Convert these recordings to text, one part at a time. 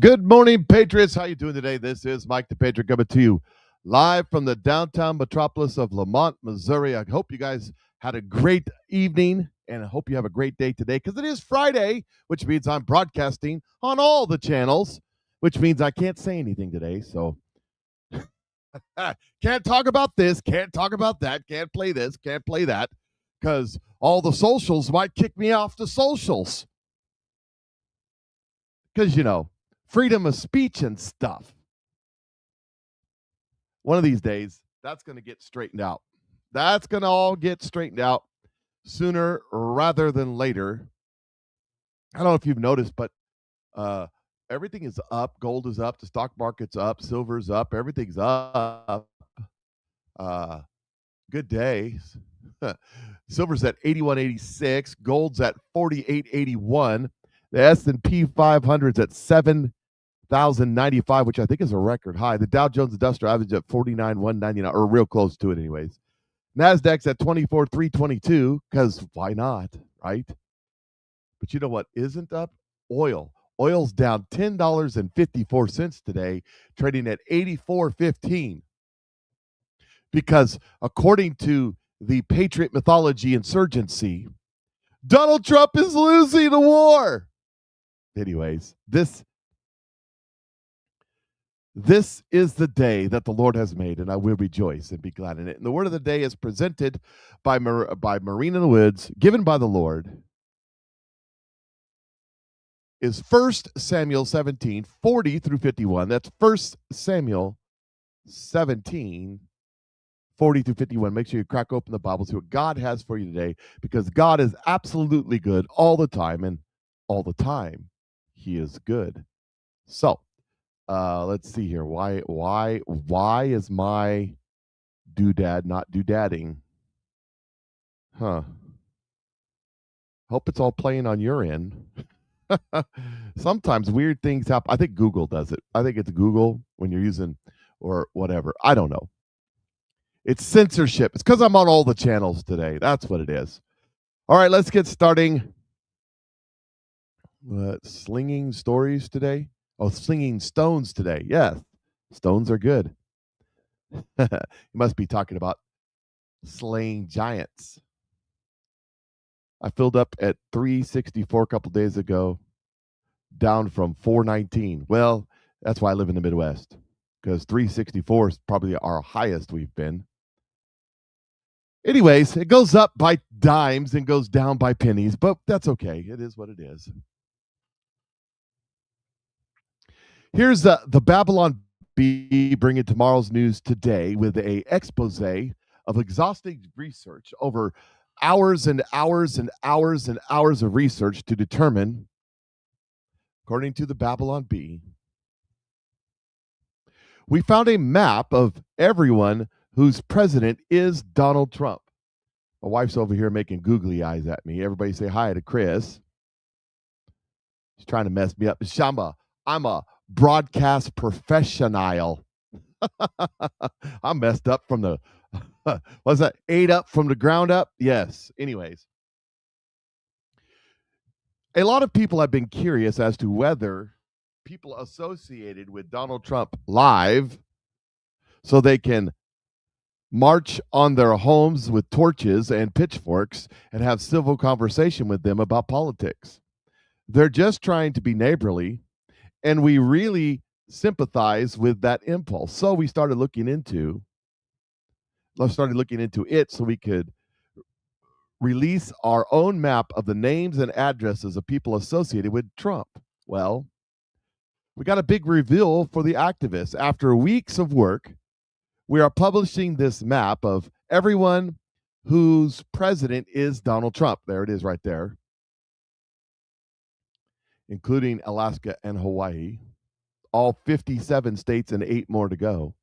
Good morning, Patriots. How you doing today? This is Mike the Patriot coming to you live from the downtown metropolis of LaMonte, Missouri. I hope you guys had a great evening, and I hope you have a great day today because it is Friday, which means I'm broadcasting on all the channels, which means I can't say anything today. So can't talk about this, can't talk about that, can't play this, can't play that, because all the socials might kick me off the socials. Because, freedom of speech and stuff. One of these days, that's going to get straightened out. That's going to all get straightened out sooner rather than later. I don't know if you've noticed, but everything is up. Gold is up. The stock market's up. Silver's up. Everything's up. Good day. Silver's at 81.86. Gold's at 48.81. The S&P 500's at 7,095, which I think is a record high. The Dow Jones Industrial Average at 49,199, or real close to it anyways. NASDAQ's at 24,322, because why not, right? But you know what isn't up? Oil. Oil's down $10.54 today, trading at 84.15. Because according to the Patriot Mythology Insurgency, Donald Trump is losing the war. Anyways, this is the day that the Lord has made, and I will rejoice and be glad in it. And the word of the day is presented by Marina in the Woods, given by the Lord, is 1 Samuel 17, 40 through 51. That's 1 Samuel 17, 40 through 51. Make sure you crack open the Bible, see what God has for you today, because God is absolutely good all the time, and all the time He is good. So, let's see here. Why is my doodad not doodadding? Huh. Hope it's all playing on your end. Sometimes weird things happen. I think Google does it. I think it's Google when you're using or whatever. I don't know. It's censorship. It's because I'm on all the channels today. That's what it is. All right, let's get starting. Slinging stories today. Oh, slinging stones today. Yes, stones are good. You must be talking about slaying giants. I filled up at 364 a couple days ago, down from 419. Well, that's why I live in the Midwest, because 364 is probably our highest we've been. Anyways, it goes up by dimes and goes down by pennies, but that's okay. It is what it is. Here's the Babylon Bee bringing tomorrow's news today with a expose of exhaustive research over hours and hours and hours and hours of research to determine, according to the Babylon Bee, we found a map of everyone whose president is Donald Trump. My wife's over here making googly eyes at me. Everybody say hi to Chris. She's trying to mess me up. I'm a broadcast professional. I'm messed up from the was that 8 up from the ground up? Yes. Anyways, a lot of people have been curious as to whether people associated with Donald Trump live so they can march on their homes with torches and pitchforks and have civil conversation with them about politics. They're just trying to be neighborly, and we really sympathize with that impulse. So we started looking into it so we could release our own map of the names and addresses of people associated with Trump. Well, we got a big reveal for the activists. After weeks of work, we are publishing this map of everyone whose president is Donald Trump. There it is right there, including Alaska and Hawaii, all 57 states and 8 more to go.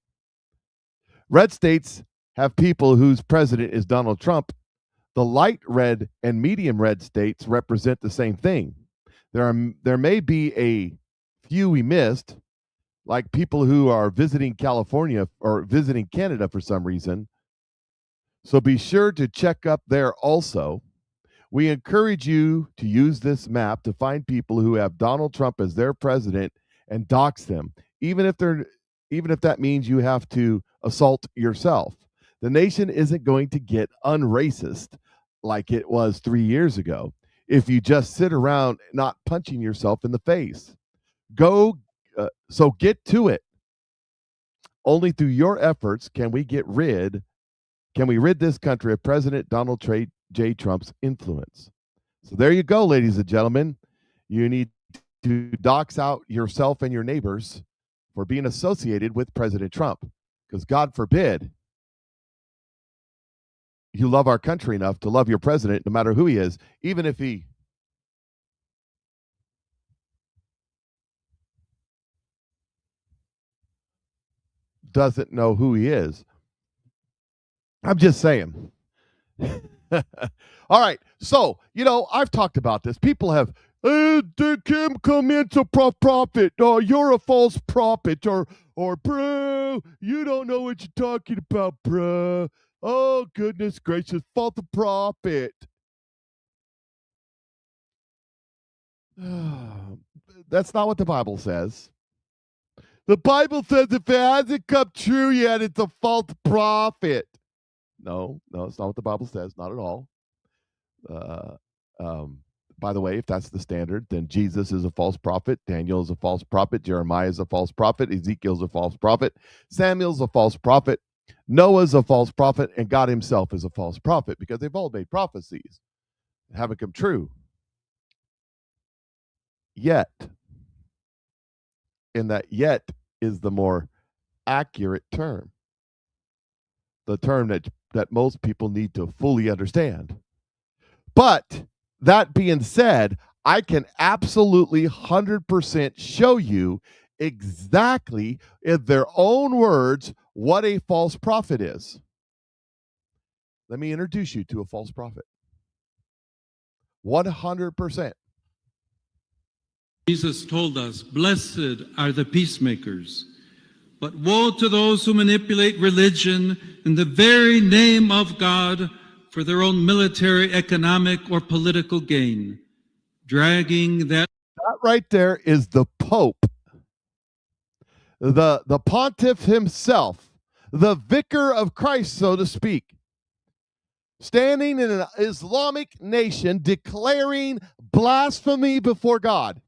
Red states have people whose president is Donald Trump. The light red and medium red states represent the same thing. There may be a few we missed, like people who are visiting California or visiting Canada for some reason. So be sure to check up there also. We encourage you to use this map to find people who have Donald Trump as their president and dox them, even if that means you have to assault yourself. The nation isn't going to get unracist like it was 3 years ago if you just sit around not punching yourself in the face. So get to it. Only through your efforts can we rid this country of President Donald J. Trump's influence. So there you go, ladies and gentlemen. You need to dox out yourself and your neighbors for being associated with President Trump, because God forbid you love our country enough to love your president, no matter who he is, even if he doesn't know who he is. I'm just saying. All right. So, I've talked about this. People have, did Kim come into prophet? Oh, you're a false prophet. Or, bro, you don't know what you're talking about, bro. Oh, goodness gracious, false prophet. That's not what the Bible says. The Bible says if it hasn't come true yet, it's a false prophet. No, it's not what the Bible says. Not at all. By the way, if that's the standard, then Jesus is a false prophet. Daniel is a false prophet. Jeremiah is a false prophet. Ezekiel's a false prophet. Samuel's a false prophet. Noah's a false prophet. And God himself is a false prophet, because they've all made prophecies that haven't come true yet. And that yet is the more accurate term, the term that most people need to fully understand. But that being said, I can absolutely 100% show you exactly in their own words what a false prophet is. Let me introduce you to a false prophet. 100%. Jesus told us, "Blessed are the peacemakers, but woe to those who manipulate religion in the very name of God for their own military, economic, or political gain, dragging that." That right there is the Pope, the pontiff himself, the vicar of Christ, so to speak, standing in an Islamic nation declaring blasphemy before God.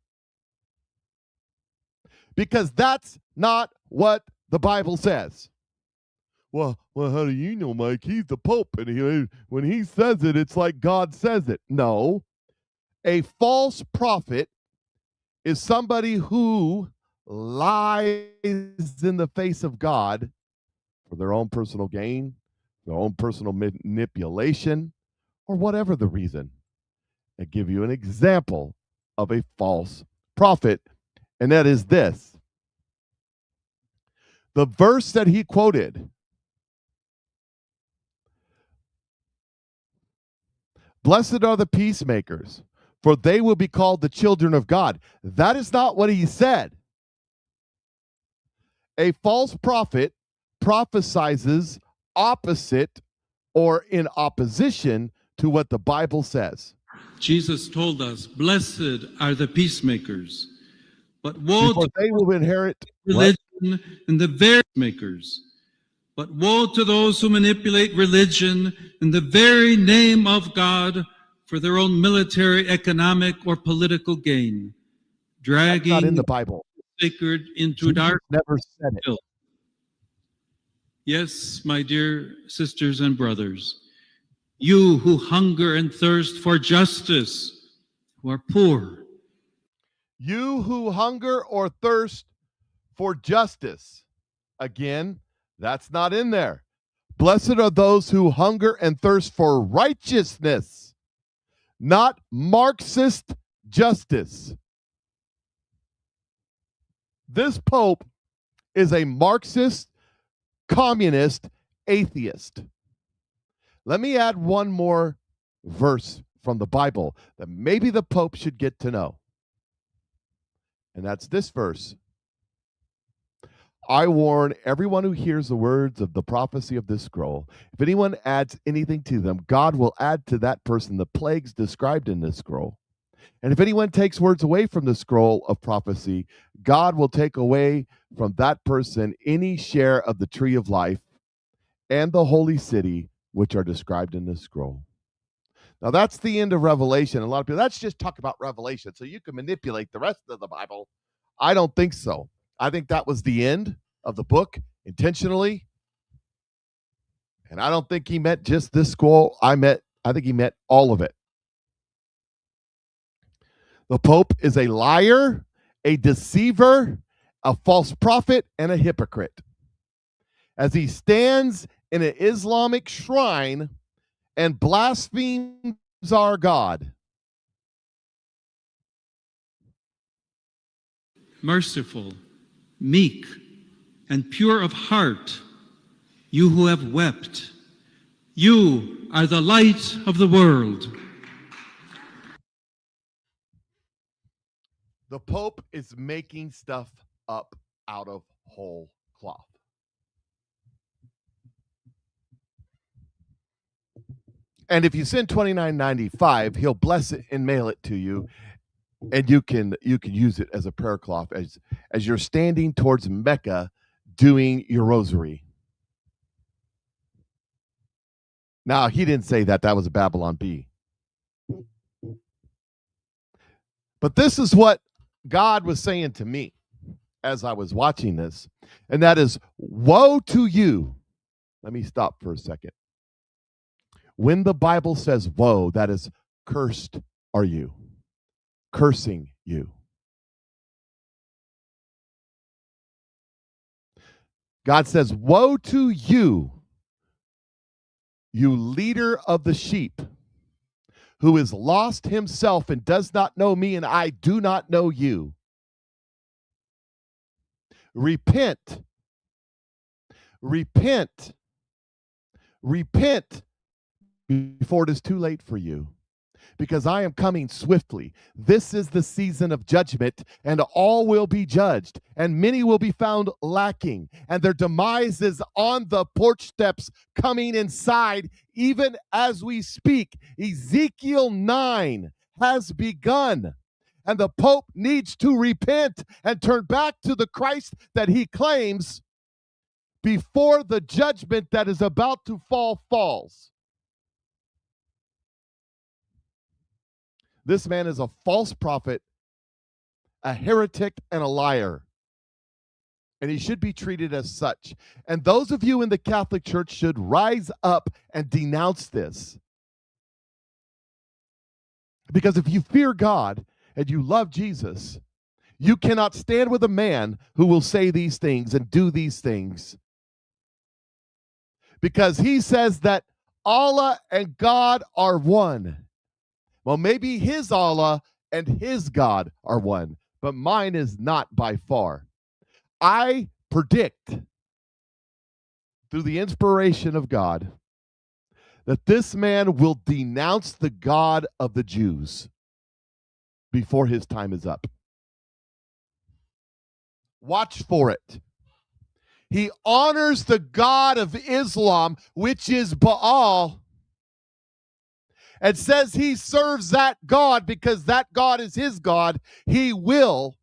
Because that's not what the Bible says. Well, how do you know, Mike? He's the Pope, and when he says it, it's like God says it. No. A false prophet is somebody who lies in the face of God for their own personal gain, their own personal manipulation, or whatever the reason. I give you an example of a false prophet, and that is this. The verse that he quoted, "Blessed are the peacemakers, for they will be called the children of God." That is not what he said. A false prophet prophesizes opposite or in opposition to what the Bible says. Jesus told us, "Blessed are the peacemakers, but woe to they will inherit religion and the very makers. But woe to those who manipulate religion in the very name of God for their own military, economic, or political gain, dragging not in the Bible. Sacred into Jesus dark. Never said it. Yes, my dear sisters and brothers, you who hunger and thirst for justice, who are poor. You who hunger or thirst for justice. Again, that's not in there. Blessed are those who hunger and thirst for righteousness, not Marxist justice. This Pope is a Marxist, communist, atheist. Let me add one more verse from the Bible that maybe the Pope should get to know. And that's this verse. I warn everyone who hears the words of the prophecy of this scroll. If anyone adds anything to them, God will add to that person the plagues described in this scroll. And if anyone takes words away from the scroll of prophecy, God will take away from that person any share of the tree of life and the holy city, which are described in this scroll. Now, that's the end of Revelation. A lot of people, let's just talk about Revelation so you can manipulate the rest of the Bible. I don't think so. I think that was the end of the book intentionally. And I don't think he meant just this scroll. I think he meant all of it. The Pope is a liar, a deceiver, a false prophet, and a hypocrite. As he stands in an Islamic shrine and blasphemes our God. Merciful, meek, and pure of heart, you who have wept, you are the light of the world. The Pope is making stuff up out of whole cloth. And if you send $29.95, he'll bless it and mail it to you, and you can use it as a prayer cloth as you're standing towards Mecca doing your rosary. Now, he didn't say that. That was a Babylon Bee. But this is what God was saying to me as I was watching this, and that is, woe to you. Let me stop for a second. When the Bible says woe, that is, cursed are you, cursing you. God says, woe to you, you leader of the sheep, who is lost himself and does not know me, and I do not know you. Repent. Repent. Repent before it is too late for you, because I am coming swiftly. This is the season of judgment, and all will be judged, and many will be found lacking, and their demise is on the porch steps coming inside, even as we speak. Ezekiel 9 has begun, and the Pope needs to repent and turn back to the Christ that he claims before the judgment that is about to fall falls. This man is a false prophet, a heretic, and a liar. And he should be treated as such. And those of you in the Catholic Church should rise up and denounce this. Because if you fear God and you love Jesus, you cannot stand with a man who will say these things and do these things. Because he says that Allah and God are one. Well, maybe his Allah and his God are one, but mine is not by far. I predict, through the inspiration of God, that this man will denounce the God of the Jews before his time is up. Watch for it. He honors the God of Islam, which is Baal, and says he serves that God because that God is his God. He will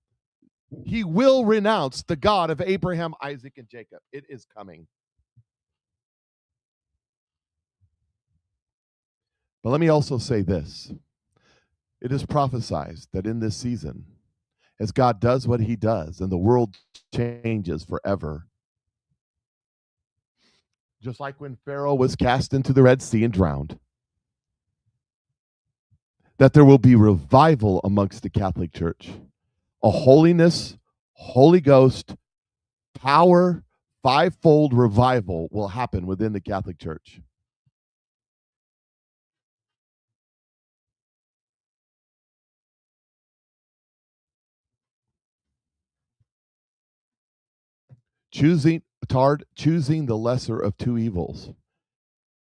renounce the God of Abraham, Isaac, and Jacob. It is coming. But let me also say this. It is prophesied that in this season, as God does what he does and the world changes forever, just like when Pharaoh was cast into the Red Sea and drowned, that there will be revival amongst the Catholic Church. A holiness, Holy Ghost, power, fivefold revival will happen within the Catholic Church. Choosing the lesser of two evils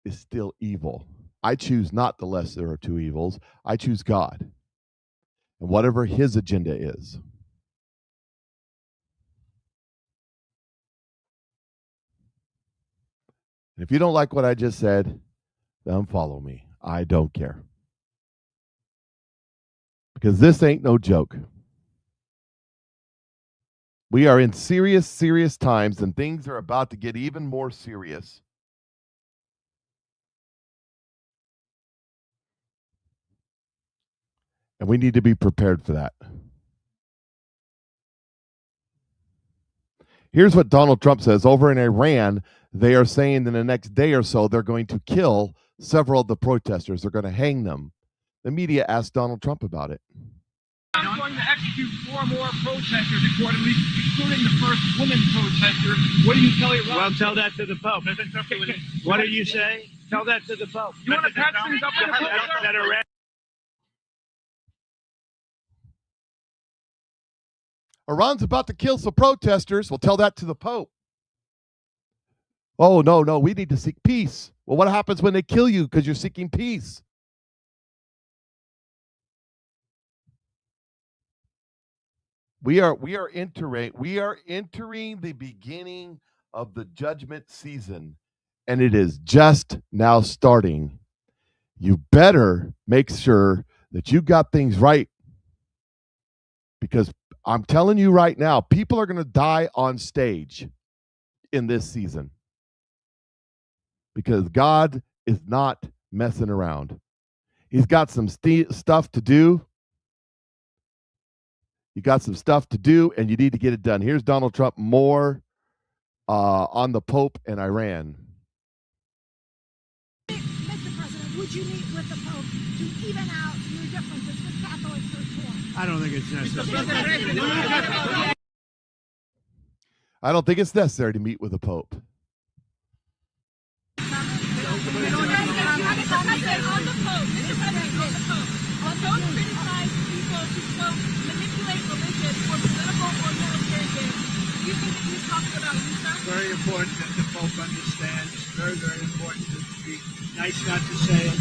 is still evil. I choose not the lesser of two evils. I choose God and whatever his agenda is. And if you don't like what I just said, then follow me. I don't care. Because this ain't no joke. We are in serious, serious times, and things are about to get even more serious. And we need to be prepared for that. Here's what Donald Trump says. Over in Iran, they are saying in the next day or so, they're going to kill several of the protesters. They're going to hang them. The media asked Donald Trump about it. I'm going to execute 4 more protesters, accordingly, including the first woman protester. What do you tell Iran? Well, tell that to the Pope. What do you say? Tell that to the Pope. You want to patch things up to the Pope? That Iran. Iran's about to kill some protesters. Well, tell that to the Pope. Oh, no, we need to seek peace. Well, what happens when they kill you because you're seeking peace? We are entering the beginning of the judgment season, and it is just now starting. You better make sure that you got things right, because I'm telling you right now, people are going to die on stage in this season, because God is not messing around. He's got some stuff to do. You got some stuff to do, and you need to get it done. Here's Donald Trump more on the Pope and Iran. Mr. President, would you meet with the Pope to even out your differences with Catholics or Torah? I don't think it's necessary. I don't think it's necessary to meet with the Pope. Very important that the Pope understands. Very, very important. It would be nice not to say it.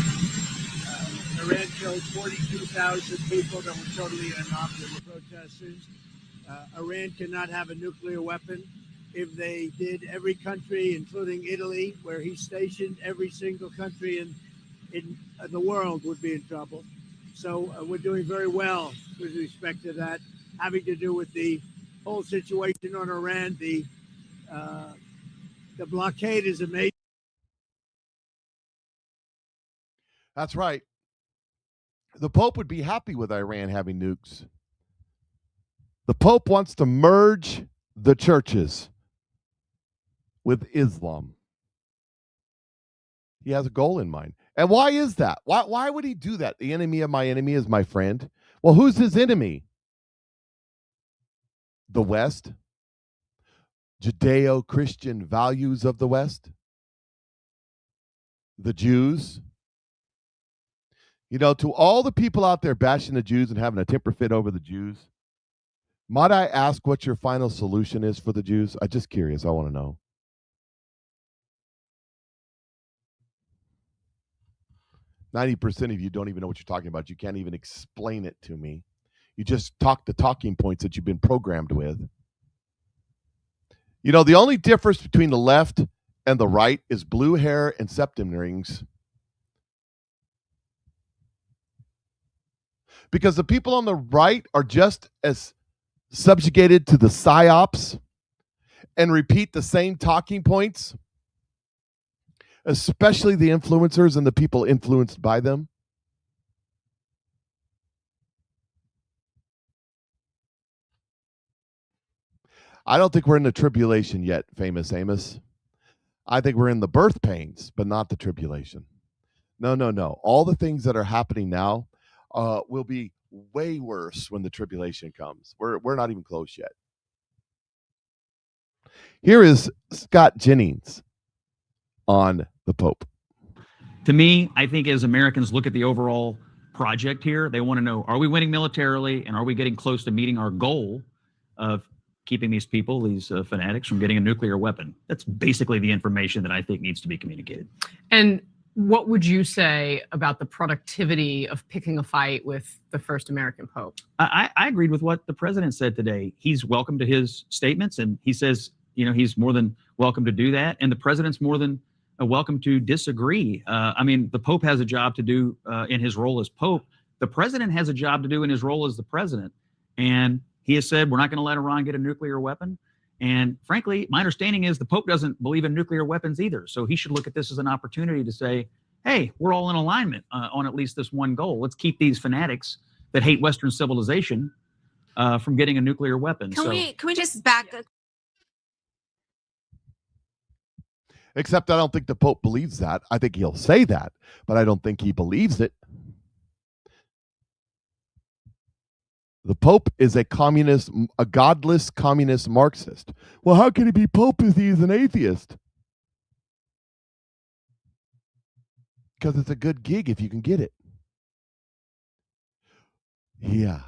Iran killed 42,000 people that were totally innocuous protesters. Iran cannot have a nuclear weapon. If they did, every country, including Italy, where he's stationed, every single country in the world would be in trouble. So we're doing very well with respect to that, having to do with the whole situation on Iran. The blockade is amazing. That's right. The Pope would be happy with Iran having nukes. The Pope wants to merge the churches with Islam. He has a goal in mind. And why is that? Why would he do that? The enemy of my enemy is my friend. Well, who's his enemy? The West. Judeo-Christian values of the West. The Jews. You know, to all the people out there bashing the Jews and having a temper fit over the Jews, might I ask what your final solution is for the Jews? I'm just curious. I want to know. %90 of you don't even know what you're talking about. You can't even explain it to me. You just talk the talking points that you've been programmed with. You know, the only difference between the left and the right is blue hair and septum rings. Because the people on the right are just as subjugated to the psyops and repeat the same talking points, especially the influencers and the people influenced by them. I don't think we're in the tribulation yet, famous Amos. I think we're in the birth pains, but not the tribulation. No. All the things that are happening now will be way worse when the tribulation comes. We're not even close yet. Here is Scott Jennings on the Pope. To me, I think as Americans look at the overall project here, they want to know, are we winning militarily, and are we getting close to meeting our goal of keeping these people, these fanatics, from getting a nuclear weapon? That's basically the information that I think needs to be communicated. And what would you say about the productivity of picking a fight with the first American Pope? I agreed with what the president said today. He's welcome to his statements, and he says, you know, he's more than welcome to do that. And the president's more than welcome to disagree. I mean, the Pope has a job to do in his role as Pope. The president has a job to do in his role as the president. And He has said we're not going to let Iran get a nuclear weapon. And frankly, my understanding is the Pope doesn't believe in nuclear weapons either. So he should look at this as an opportunity to say, hey, we're all in alignment on at least this one goal. Let's keep these fanatics that hate Western civilization from getting a nuclear weapon. Can we just back up? Except I don't think the Pope believes that. I think he'll say that, but I don't think he believes it. The Pope is a communist, a godless communist Marxist. Well, how can he be Pope if he's an atheist? Because it's a good gig if you can get it. Yeah.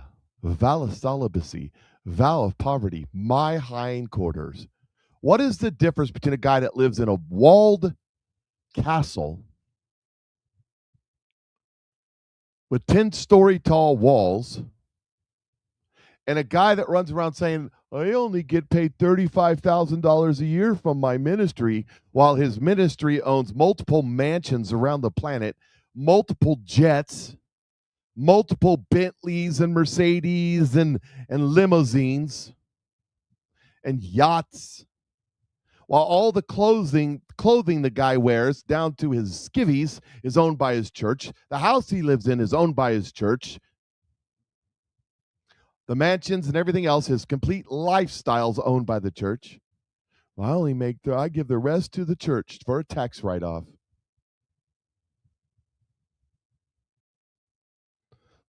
Vow of celibacy, vow of poverty, my hindquarters. What is the difference between a guy that lives in a walled castle with 10-story tall walls and a guy that runs around saying, I only get paid $35,000 a year from my ministry, while his ministry owns multiple mansions around the planet, multiple jets, multiple Bentleys and Mercedes and limousines and yachts, while all the clothing the guy wears down to his skivvies is owned by his church. The house he lives in is owned by his church. The mansions and everything else, his complete lifestyle's owned by the church. Well, I give the rest to the church for a tax write-off.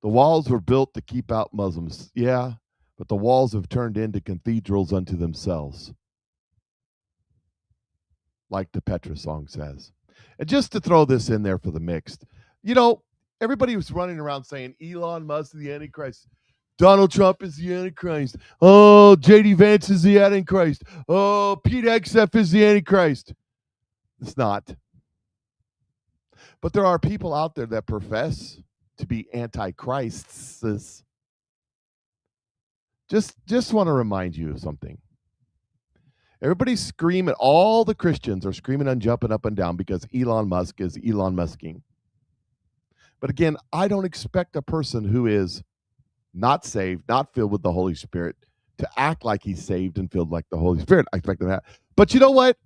The walls were built to keep out Muslims. Yeah, but the walls have turned into cathedrals unto themselves, like the Petra song says. And just to throw this in there for the mixed, everybody was running around saying Elon Musk is the Antichrist. Donald Trump is the Antichrist. Oh, J.D. Vance is the Antichrist. Oh, Pete XF is the Antichrist. It's not. But there are people out there that profess to be antichrists. Just want to remind you of something. Everybody's screaming, all the Christians are screaming and jumping up and down because Elon Musk is Elon Musking. But again, I don't expect a person who is not saved, not filled with the Holy Spirit, to act like he's saved and filled like the Holy Spirit. I expect that. But you know what?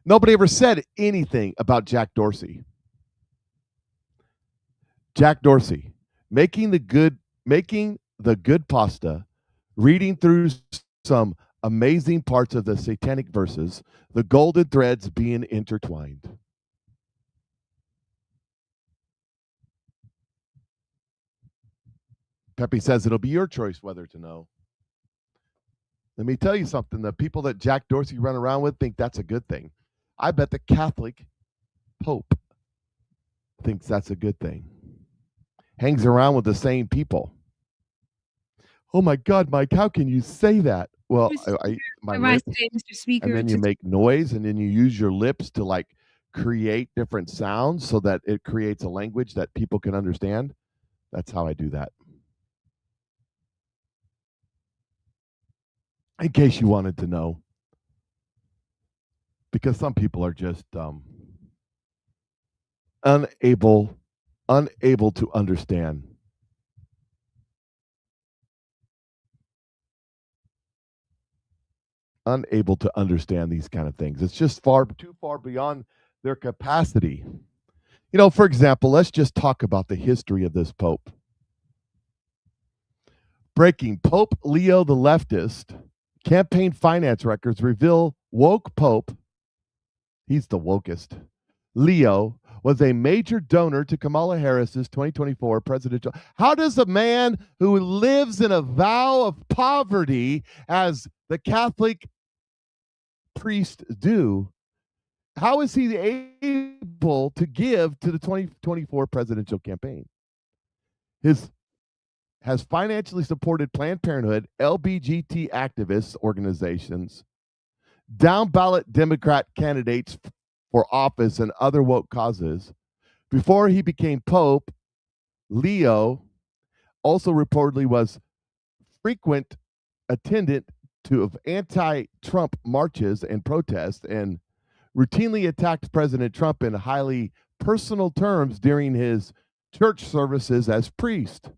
Nobody ever said anything about Jack Dorsey. Jack Dorsey, making the good pasta, reading through some amazing parts of the satanic verses, the golden threads being intertwined. Pepe says it'll be your choice whether to know. Let me tell you something. The people that Jack Dorsey run around with think that's a good thing. I bet the Catholic Pope thinks that's a good thing. Hangs around with the same people. Oh my God, Mike, how can you say that? Well, my lips, Mr. Speaker, and then you make noise, and then you use your lips to like create different sounds so that it creates a language that people can understand. That's how I do that. In case you wanted to know. Because some people are just unable to understand. Unable to understand these kind of things. It's just too far beyond their capacity. For example, let's just talk about the history of this Pope. Breaking: Pope Leo the Leftist. Campaign finance records reveal woke Pope, he's the wokest, Leo, was a major donor to Kamala Harris's 2024 presidential. How does a man who lives in a vow of poverty, as the Catholic priest do, how is he able to give to the 2024 presidential campaign? Has financially supported Planned Parenthood, LGBT activists organizations, down ballot Democrat candidates for office and other woke causes. Before he became Pope, Leo also reportedly was frequent attendant of anti-Trump marches and protests, and routinely attacked President Trump in highly personal terms during his church services as priest.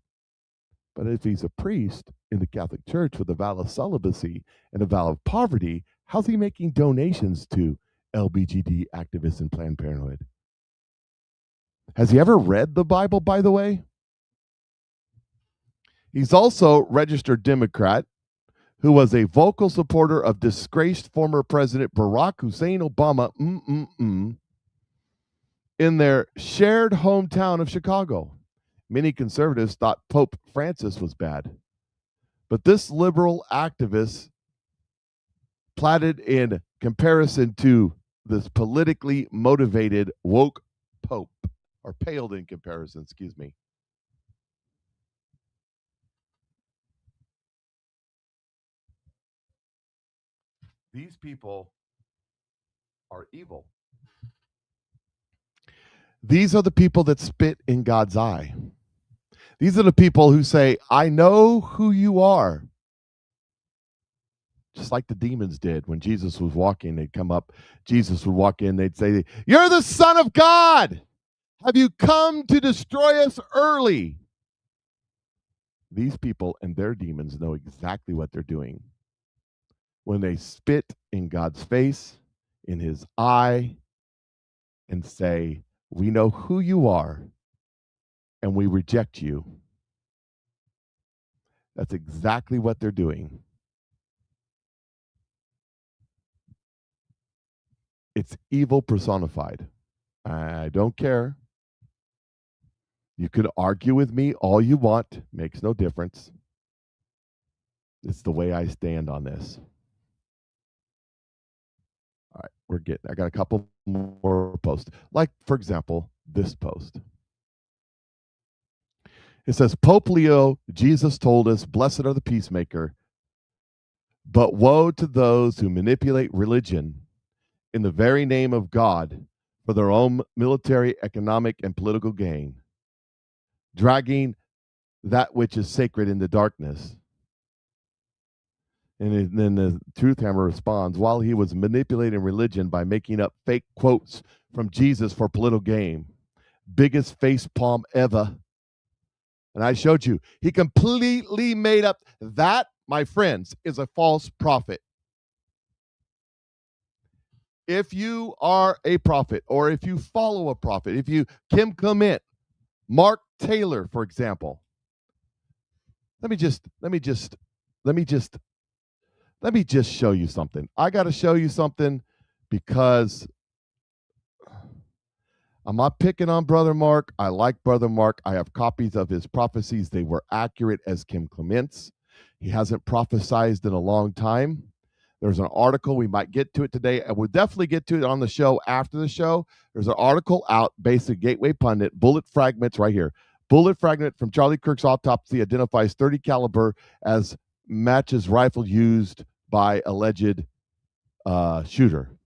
But if he's a priest, in the Catholic Church with a vow of celibacy and a vow of poverty, how's he making donations to LBGT activists and Planned Parenthood? Has he ever read the Bible, by the way? He's also registered Democrat who was a vocal supporter of disgraced former President Barack Hussein Obama in their shared hometown of Chicago. Many conservatives thought Pope Francis was bad. But this liberal activist platted in comparison to this politically motivated woke Pope, or paled in comparison, excuse me. These people are evil. These are the people that spit in God's eye. These are the people who say, I know who you are. Just like the demons did when Jesus was walking, they'd come up, Jesus would walk in, they'd say, you're the Son of God. Have you come to destroy us early? These people and their demons know exactly what they're doing. When they spit in God's face, in his eye, and say, we know who you are, and we reject you. That's exactly what they're doing. It's evil personified. I don't care. You could argue with me all you want. Makes no difference. It's the way I stand on this. All right, I got a couple more posts. Like, for example, this post. It says, Pope Leo, Jesus told us, blessed are the peacemaker, but woe to those who manipulate religion in the very name of God for their own military, economic, and political gain, dragging that which is sacred into darkness. And then the Truth Hammer responds, while he was manipulating religion by making up fake quotes from Jesus for political gain, biggest facepalm ever. And I showed you, he completely made up. That, my friends, is a false prophet. If you are a prophet, or if you follow a prophet, if you Kim Clement, Mark Taylor, for example, let me just show you something. I got to show you something because I'm not picking on Brother Mark. I like Brother Mark. I have copies of his prophecies. They were accurate as Kim Clement's. He hasn't prophesied in a long time. There's an article. We might get to it today, and we'll definitely get to it on the show after the show. There's an article out, Basic Gateway Pundit, bullet fragments right here. Bullet fragment from Charlie Kirk's autopsy identifies 30 caliber as matches rifle used by alleged shooter.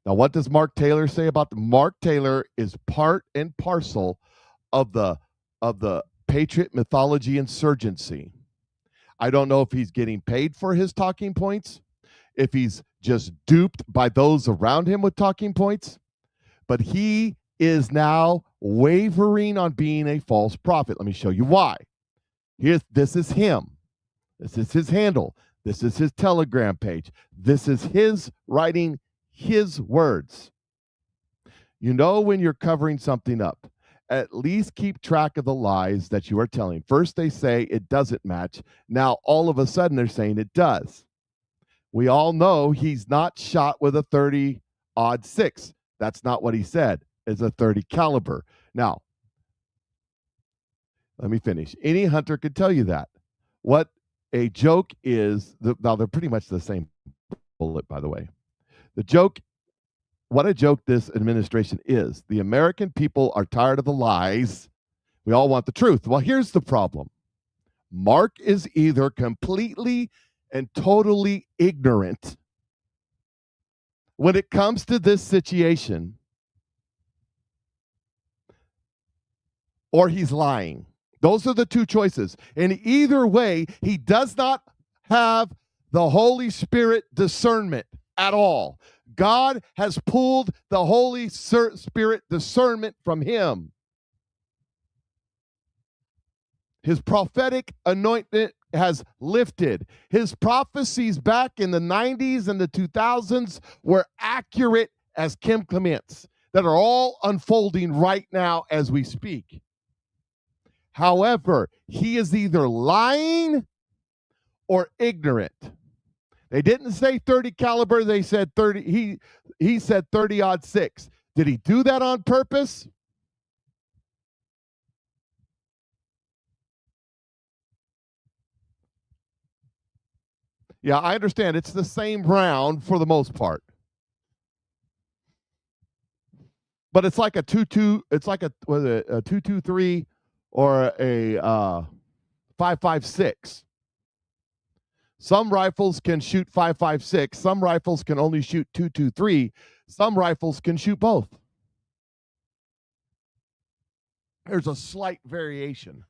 Now, what does Mark Taylor say about the Mark Taylor is part and parcel of the Patriot mythology insurgency. I don't know if he's getting paid for his talking points, if he's just duped by those around him with talking points, but he is now wavering on being a false prophet. Let me show you why. This is him. This is his handle. This is his Telegram page. This is his writing his words. You know when you're covering something up, at least keep track of the lies that you are telling. First they say it doesn't match. Now all of a sudden they're saying it does. We all know he's not shot with a 30-06. That's not what he said. It's a 30 caliber. Now, let me finish. Any hunter could tell you that. What a joke is, now they're pretty much the same bullet, by the way. The joke, what a joke this administration is. The American people are tired of the lies. We all want the truth. Well, here's the problem. Mark is either completely and totally ignorant when it comes to this situation, or he's lying. Those are the two choices. And either way, he does not have the Holy Spirit discernment at all. God has pulled the Holy Spirit discernment from him. His prophetic anointment has lifted. His prophecies back in the 90s and the 2000s were accurate as Kim Clements, that are all unfolding right now as we speak. However, he is either lying or ignorant. They didn't say 30 caliber, they said 30. He said 30-06. Did he do that on purpose? Yeah, I understand. It's the same round for the most part. But it's like a 2-2, it's like a 2-2-3 or a 5.56. Some rifles can shoot 5.56. Some rifles can only shoot 2.23. Some rifles can shoot both. There's a slight variation.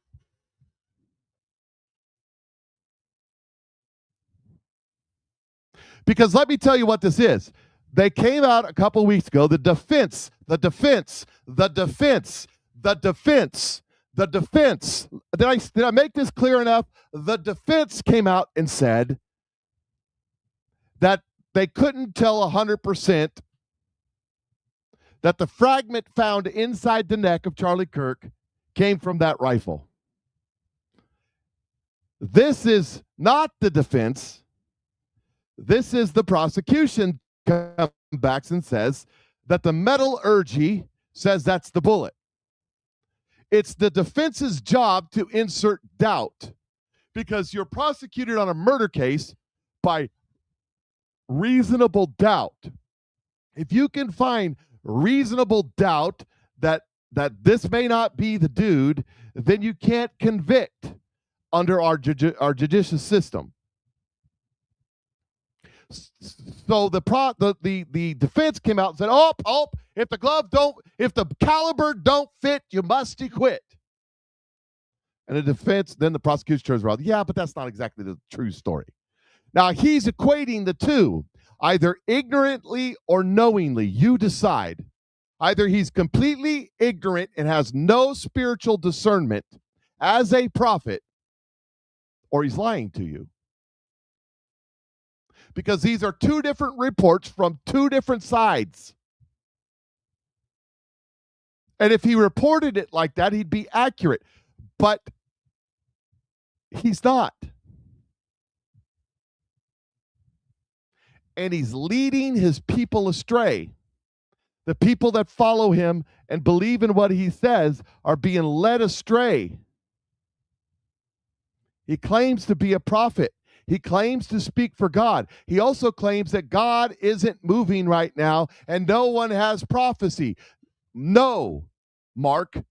Because let me tell you what this is. They came out a couple weeks ago, the defense. Did I make this clear enough? The defense came out and said that they couldn't tell 100% that the fragment found inside the neck of Charlie Kirk came from that rifle. This is not the defense. This is the prosecution comes back and says that the metallurgy says that's the bullet. It's the defense's job to insert doubt because you're prosecuted on a murder case by reasonable doubt. If you can find reasonable doubt that this may not be the dude, then you can't convict under our judicial system. So the defense came out and said, "Oh, if the caliber don't fit, you must acquit." And then the prosecution turns around, "Yeah, but that's not exactly the true story." Now he's equating the two, either ignorantly or knowingly. You decide. Either he's completely ignorant and has no spiritual discernment as a prophet, or he's lying to you. Because these are two different reports from two different sides. And if he reported it like that, he'd be accurate. But he's not. And he's leading his people astray. The people that follow him and believe in what he says are being led astray. He claims to be a prophet. He claims to speak for God. He also claims that God isn't moving right now and no one has prophecy. No, Mark.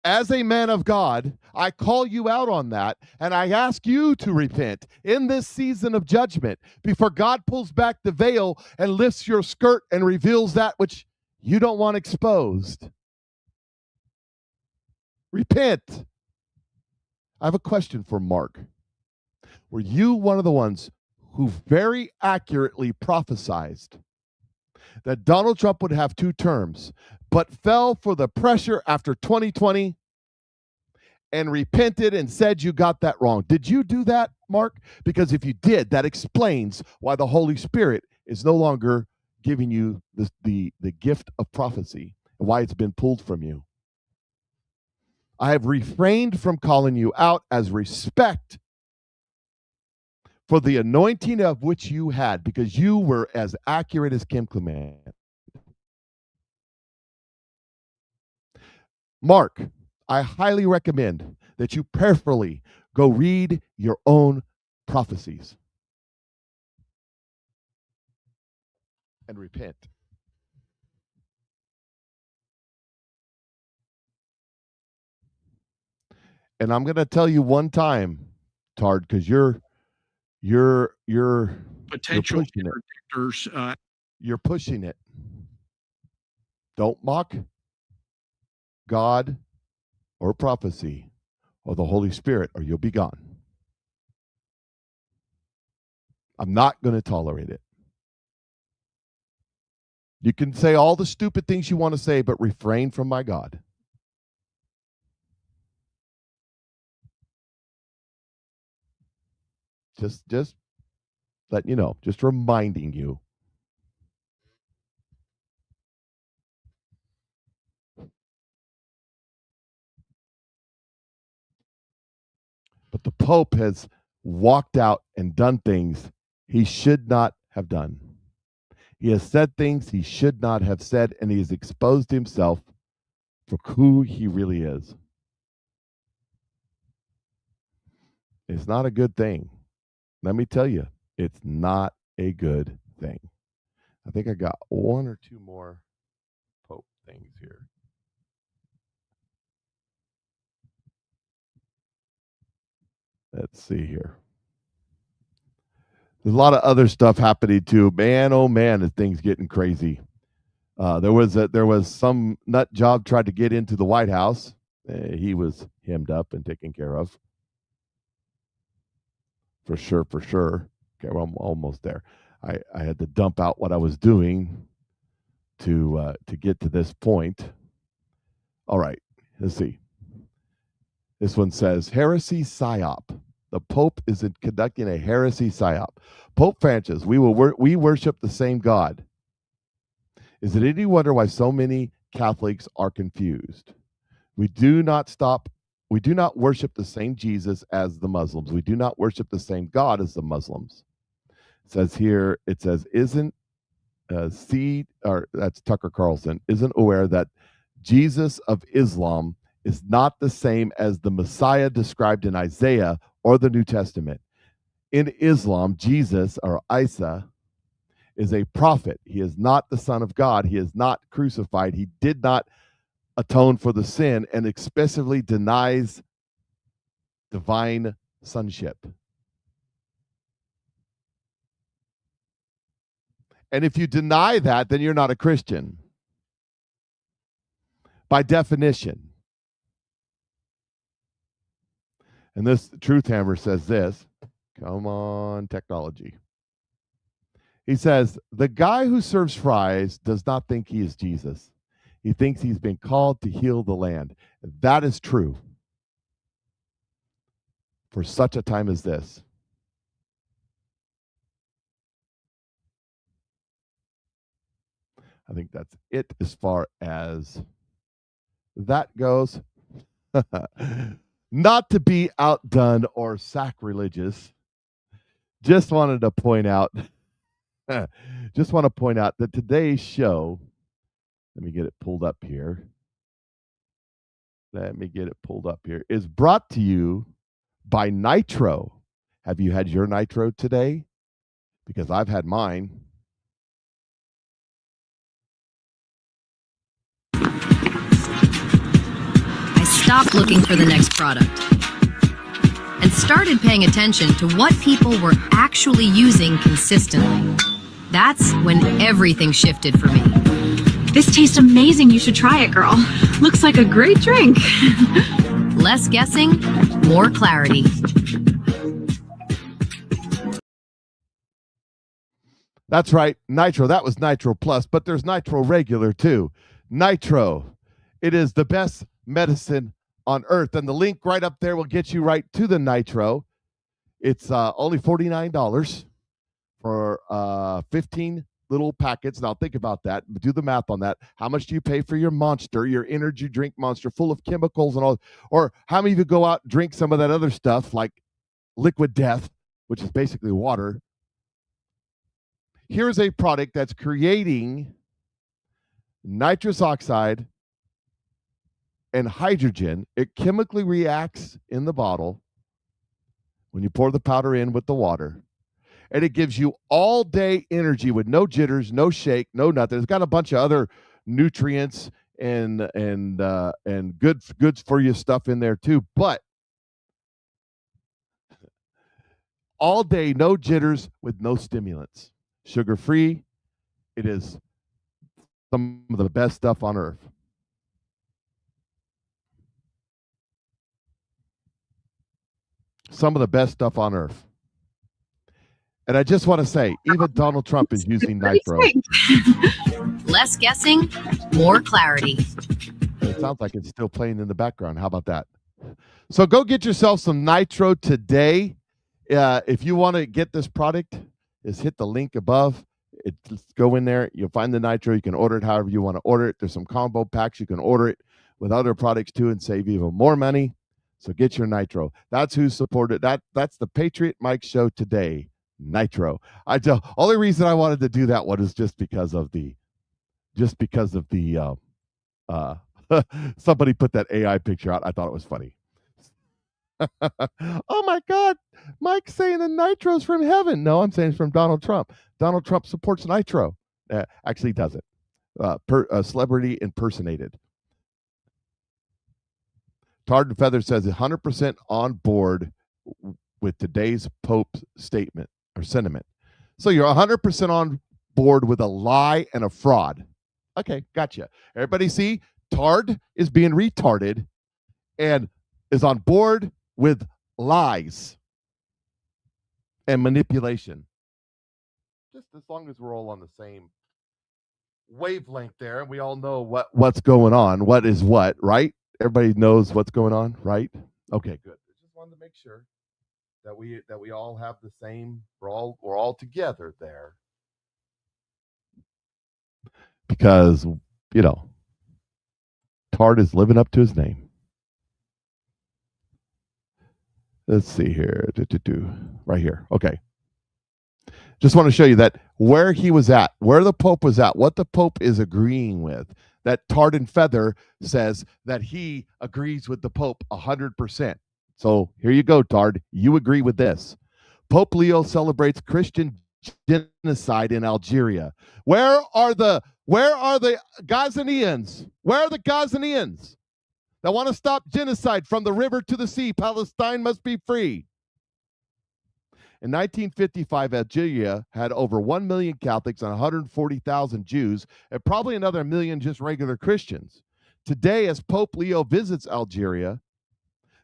As a man of God, I call you out on that, and I ask you to repent in this season of judgment before God pulls back the veil and lifts your skirt and reveals that which you don't want exposed. Repent. I have a question for Mark. Were you one of the ones who very accurately prophesied that Donald Trump would have 2 terms, but fell for the pressure after 2020 and repented and said you got that wrong? Did you do that, Mark? Because if you did, that explains why the Holy Spirit is no longer giving you the gift of prophecy and why it's been pulled from you. I have refrained from calling you out as respect for the anointing of which you had, because you were as accurate as Kim Clement. Mark, I highly recommend that you prayerfully go read your own prophecies and repent. And I'm going to tell you one time, Tard, because you're potential pushing interdictors. You're pushing it. Don't mock God or prophecy or the Holy Spirit, or you'll be gone. I'm not going to tolerate it. You can say all the stupid things you want to say, but refrain from my God. Just letting you know, just reminding you. But the Pope has walked out and done things he should not have done. He has said things he should not have said, and he has exposed himself for who he really is. It's not a good thing. Let me tell you, it's not a good thing. I think I got one or two more Pope things here. Let's see here. There's a lot of other stuff happening too. Man, oh man, is things getting crazy. There was some nut job tried to get into the White House. He was hemmed up and taken care of. For sure. Okay, well, I'm almost there. I had to dump out what I was doing to get to this point. All right, let's see. This one says, heresy psyop. The Pope is conducting a heresy psyop. Pope Francis, we worship the same God. Is it any wonder why so many Catholics are confused? We do not worship the same Jesus as the Muslims. We do not worship the same God as the Muslims. It says, isn't that's Tucker Carlson, isn't aware that Jesus of Islam is not the same as the Messiah described in Isaiah or the New Testament. In Islam, Jesus, or Isa, is a prophet. He is not the Son of God. He is not crucified. He did not atone for the sin, and explicitly denies divine sonship. And if you deny that, then you're not a Christian. By definition. And this Truth Hammer says this. Come on, technology. He says, the guy who serves fries does not think he is Jesus. He thinks he's been called to heal the land. That is true. For such a time as this. I think that's it as far as that goes. Not to be outdone or sacrilegious, just wanted to point out that today's show, let me get it pulled up here. Is brought to you by Nitro. Have you had your Nitro today? Because I've had mine. I stopped looking for the next product and started paying attention to what people were actually using consistently. That's when everything shifted for me. This tastes amazing. You should try it, girl. Looks like a great drink. Less guessing, more clarity. That's right, Nitro. That was Nitro Plus, but there's Nitro Regular too. Nitro, it is the best medicine on earth, and the link right up there will get you right to the Nitro. It's only $49 for 15 little packets. Now think about that. Do the math on that. How much do you pay for your Monster, your energy drink Monster, full of chemicals and all? Or how many of you go out and drink some of that other stuff like Liquid Death, which is basically water? Here's a product that's creating nitrous oxide and hydrogen. It chemically reacts in the bottle when you pour the powder in with the water. And it gives you all day energy with no jitters, no shake, no nothing. It's got a bunch of other nutrients and goods for you stuff in there too. But all day, no jitters with no stimulants. Sugar-free. It is some of the best stuff on earth. Some of the best stuff on earth. And I just want to say, even Donald Trump is using Nitro. Less guessing, more clarity. It sounds like it's still playing in the background. How about that? So go get yourself some Nitro today. If you want to get this product, just hit the link above. Just go in there. You'll find the Nitro. You can order it however you want to order it. There's some combo packs. You can order it with other products too and save even more money. So get your Nitro. That's who supported that. That's the Patriot Mike Show today. Nitro. Only reason I wanted to do that one is just because of the somebody put that AI picture out. I thought it was funny. Oh my God, Mike's saying the Nitro's from heaven. No, I'm saying it's from Donald Trump. Donald Trump supports Nitro. Actually doesn't. Celebrity impersonated. Tard and Feather says 100% on board with today's Pope's statement or sentiment. So you're 100% on board with a lie and a fraud. Okay, gotcha. Everybody see, Tard is being retarded and is on board with lies and manipulation. Just as long as we're all on the same wavelength there, and we all know what's going on, what is what, right? Everybody knows what's going on, right? Okay, good. I just wanted to make sure that we all have the same. We're all together there, because Tard is living up to his name. Let's see here. Right here. Okay. Just want to show you that where he was at, where the Pope was at, what the Pope is agreeing with. That Tard and Feather says that he agrees with the Pope 100%. So here you go, Tard. You agree with this. Pope Leo celebrates Christian genocide in Algeria. Where are the Gazanians? Where are the Gazanians that want to stop genocide from the river to the sea? Palestine must be free. In 1955, Algeria had over 1 million Catholics and 140,000 Jews, and probably another million just regular Christians. Today, as Pope Leo visits Algeria,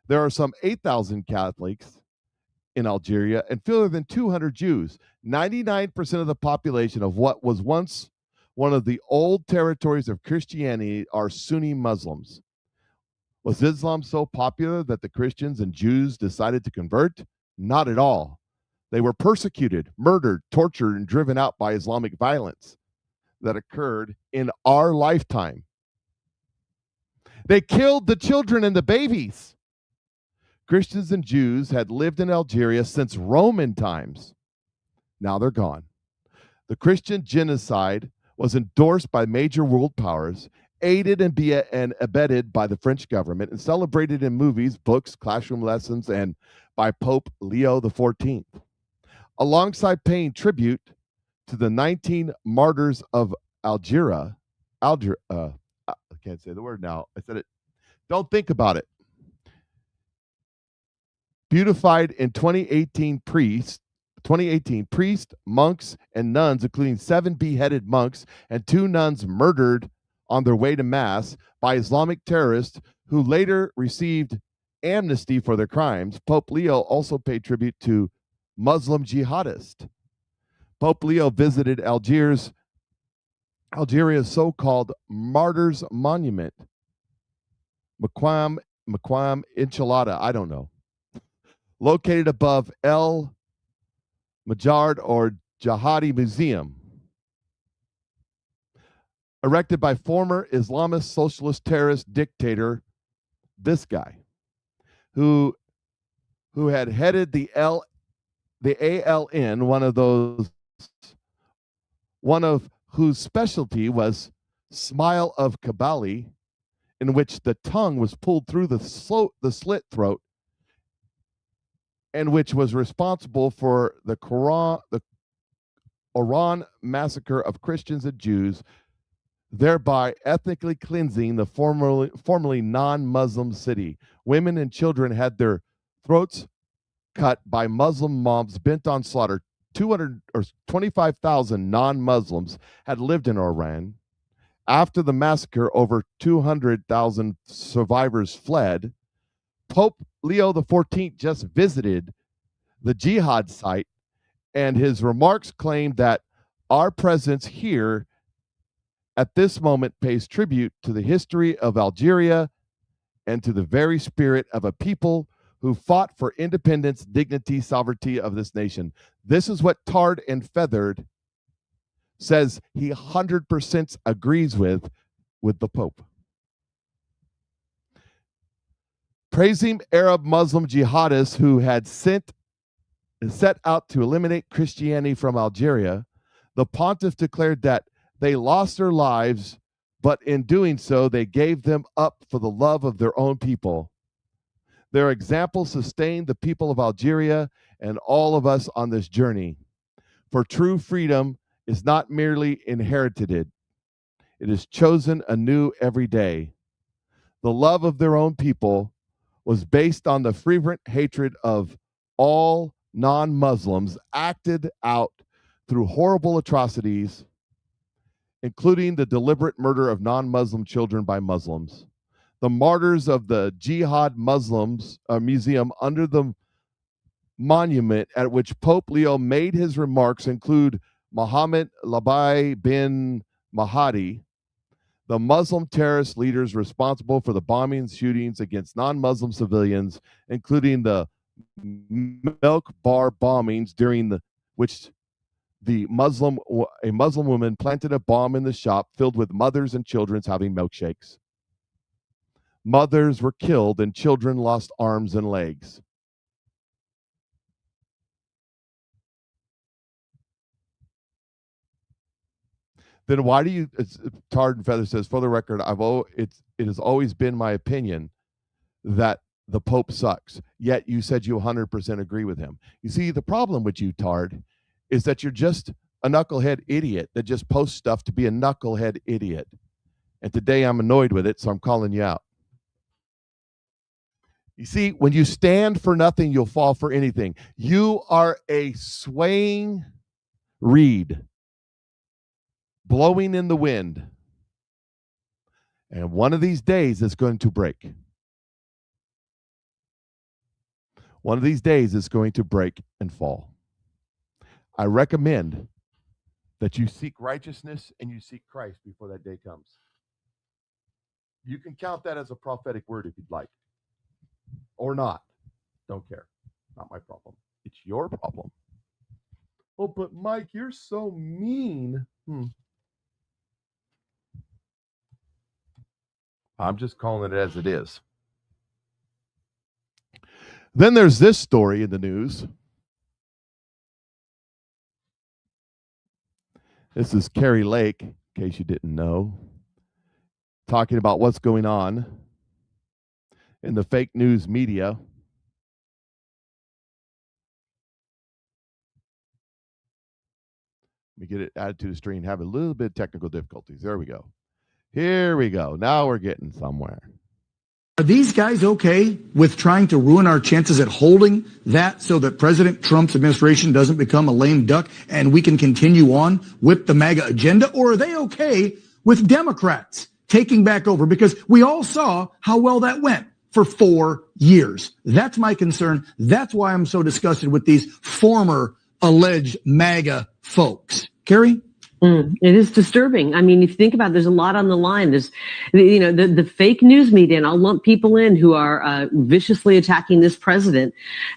there are some 8,000 Catholics in Algeria and fewer than 200 Jews. 99% of the population of what was once one of the old territories of Christianity are Sunni Muslims. Was Islam so popular that the Christians and Jews decided to convert? Not at all. They were persecuted, murdered, tortured, and driven out by Islamic violence that occurred in our lifetime. They killed the children and the babies. Christians and Jews had lived in Algeria since Roman times. Now they're gone. The Christian genocide was endorsed by major world powers, aided and abetted by the French government, and celebrated in movies, books, classroom lessons, and by Pope Leo XIV. Alongside paying tribute to the 19 martyrs of Algeria, I can't say the word now. I said it. Don't think about it. Beatified in 2018, priests, monks, and nuns, including 7 beheaded monks and 2 nuns murdered on their way to Mass by Islamic terrorists who later received amnesty for their crimes. Pope Leo also paid tribute to Muslim jihadists. Pope Leo visited Algiers Algeria's so-called Martyrs Monument, Maqam Enchilada, I don't know, located above El Majard or Jihadi Museum, erected by former Islamist socialist terrorist dictator, this guy, who had headed the ALN, one of whose specialty was Smile of Kabali, in which the tongue was pulled through the slit throat, and which was responsible for the Oran massacre of Christians and Jews, thereby ethnically cleansing the formerly non-Muslim city. Women and children had their throats cut by Muslim mobs bent on slaughter. 25,000 non-Muslims had lived in Oran. After the massacre, over 200,000 survivors fled. Pope Leo XIV just visited the jihad site, and his remarks claimed that our presence here at this moment pays tribute to the history of Algeria and to the very spirit of a people who fought for independence, dignity, sovereignty of this nation. This is what Tarred and Feathered says he 100% agrees with the Pope. Praising Arab Muslim jihadists who had set out to eliminate Christianity from Algeria, the pontiff declared that they lost their lives, but in doing so, they gave them up for the love of their own people. Their example sustained the people of Algeria and all of us on this journey. For true freedom is not merely inherited, it is chosen anew every day. The love of their own people was based on the fervent hatred of all non-Muslims acted out through horrible atrocities, including the deliberate murder of non-Muslim children by Muslims. The martyrs of the Jihad Muslims Museum under the monument at which Pope Leo made his remarks include Mohammed Labai bin Mahdi, the Muslim terrorist leaders responsible for the bombings, shootings against non-Muslim civilians, including the milk bar bombings during which a Muslim woman planted a bomb in the shop filled with mothers and children having milkshakes. Mothers were killed and children lost arms and legs. Then why do you, Tarred and Feather says, for the record, it has always been my opinion that the Pope sucks, yet you said you 100% agree with him. You see, the problem with you, Tarred, is that you're just a knucklehead idiot that just posts stuff to be a knucklehead idiot. And today I'm annoyed with it, so I'm calling you out. You see, when you stand for nothing, you'll fall for anything. You are a swaying reed blowing in the wind. And one of these days it's going to break. One of these days it's going to break and fall. I recommend that you seek righteousness and you seek Christ before that day comes. You can count that as a prophetic word if you'd like. Or not. Don't care. Not my problem. It's your problem. Oh, but Mike, you're so mean. I'm just calling it as it is. Then there's this story in the news. This is Carrie Lake, in case you didn't know, talking about what's going on in the fake news media. Let me get it added to the screen. Have a little bit of technical difficulties. There we go. Here we go. Now we're getting somewhere. Are these guys okay with trying to ruin our chances at holding that so that President Trump's administration doesn't become a lame duck and we can continue on with the MAGA agenda? Or are they okay with Democrats taking back over? Because we all saw how well that went for 4 years. That's my concern. That's why I'm so disgusted with these former alleged MAGA folks. Carrie? It is disturbing. I mean, if you think about it, there's a lot on the line. There's, the fake news media, and I'll lump people in who are viciously attacking this president.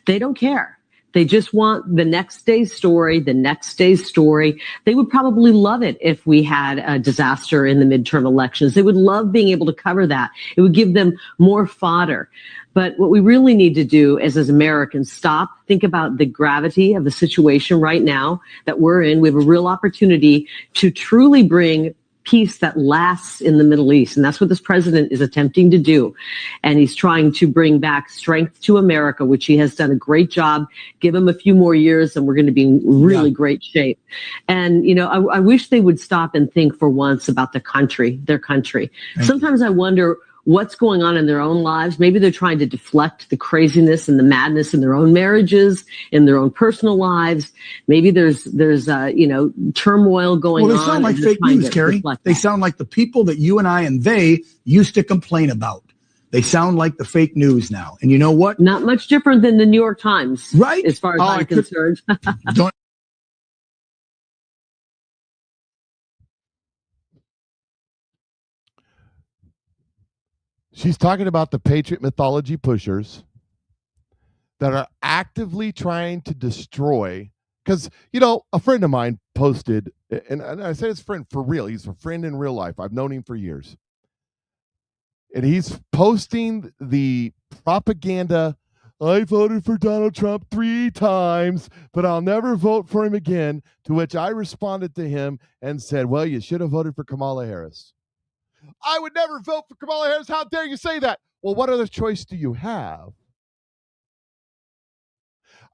They don't care. They just want the next day's story, the next day's story. They would probably love it if we had a disaster in the midterm elections. They would love being able to cover that. It would give them more fodder. But what we really need to do is, as Americans, stop, think about the gravity of the situation right now that we're in. We have a real opportunity to truly bring peace that lasts in the Middle East. And that's what this president is attempting to do. And he's trying to bring back strength to America, which he has done a great job. Give him a few more years and we're going to be in really great shape. And, I wish they would stop and think for once about the country, their country. Sometimes I wonder what's going on in their own lives. Maybe they're trying to deflect the craziness and the madness in their own marriages, in their own personal lives. Maybe there's turmoil going on. Well, they sound like fake news, Carrie. They sound like the people that you and I and they used to complain about. They sound like the fake news now. And you know what? Not much different than the New York Times, right? As far as I'm concerned. Don't. She's talking about the Patriot mythology pushers that are actively trying to destroy. Because, you know, a friend of mine posted, and I say his friend for real. He's a friend in real life. I've known him for years. And he's posting the propaganda. I voted for Donald Trump 3 times, but I'll never vote for him again. To which I responded to him and said, well, you should have voted for Kamala Harris. I would never vote for Kamala Harris. How dare you say that? Well, what other choice do you have?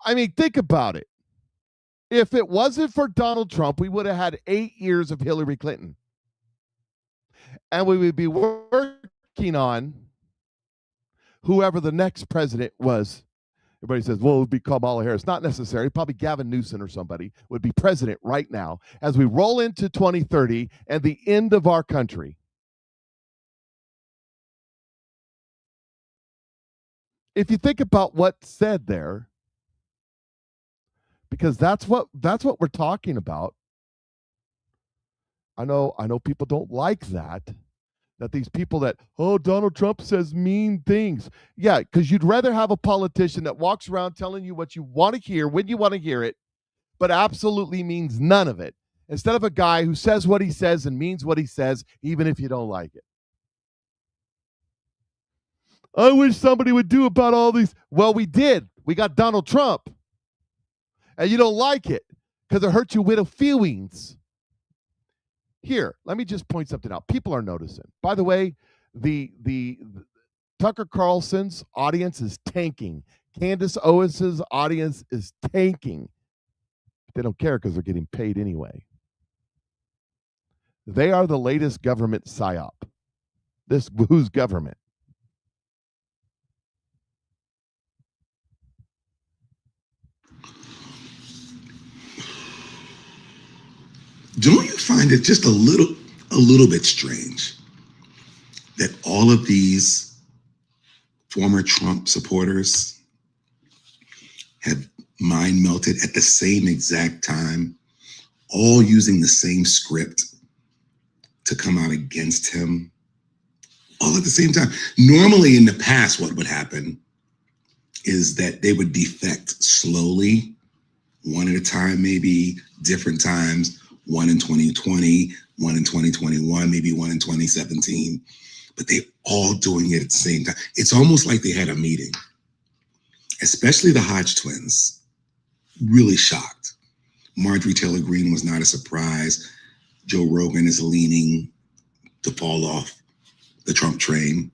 I mean, think about it. If it wasn't for Donald Trump, we would have had 8 years of Hillary Clinton. And we would be working on whoever the next president was. Everybody says, well, it would be Kamala Harris. Not necessary. Probably Gavin Newsom or somebody would be president right now as we roll into 2030 and the end of our country. If you think about what's said there, because that's what we're talking about. I know people don't like that these people that, oh, Donald Trump says mean things. Yeah, because you'd rather have a politician that walks around telling you what you want to hear when you want to hear it, but absolutely means none of it, instead of a guy who says what he says and means what he says, even if you don't like it. I wish somebody would do about all these. Well, we did. We got Donald Trump. And you don't like it because it hurts your widow feelings. Here, let me just point something out. People are noticing. By the way, the Tucker Carlson's audience is tanking. Candace Owens's audience is tanking. They don't care because they're getting paid anyway. They are the latest government psyop. Whose government? Don't you find it just a little bit strange that all of these former Trump supporters have mind melted at the same exact time, all using the same script to come out against him, all at the same time? Normally in the past, what would happen is that they would defect slowly, one at a time, maybe different times, one in 2020, one in 2021, maybe one in 2017, but they all doing it at the same time. It's almost like they had a meeting, especially the Hodge twins, really shocked. Marjorie Taylor Greene was not a surprise. Joe Rogan is leaning to fall off the Trump train.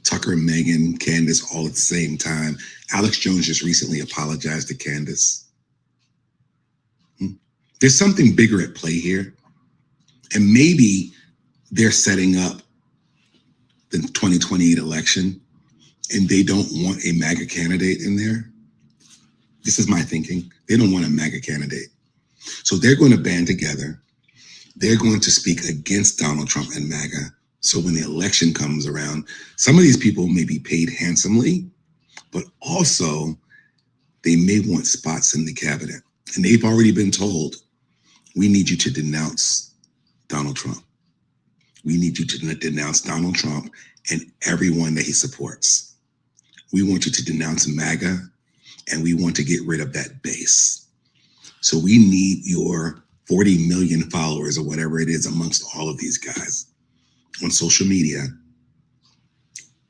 Tucker, Megyn, Candace, all at the same time. Alex Jones just recently apologized to Candace. There's something bigger at play here. And maybe they're setting up the 2028 election and they don't want a MAGA candidate in there. This is my thinking. They don't want a MAGA candidate. So they're going to band together. They're going to speak against Donald Trump and MAGA. So when the election comes around, some of these people may be paid handsomely, but also they may want spots in the cabinet. And they've already been told, we need you to denounce Donald Trump. We need you to denounce Donald Trump and everyone that he supports. We want you to denounce MAGA, and we want to get rid of that base. So we need your 40 million followers or whatever it is amongst all of these guys on social media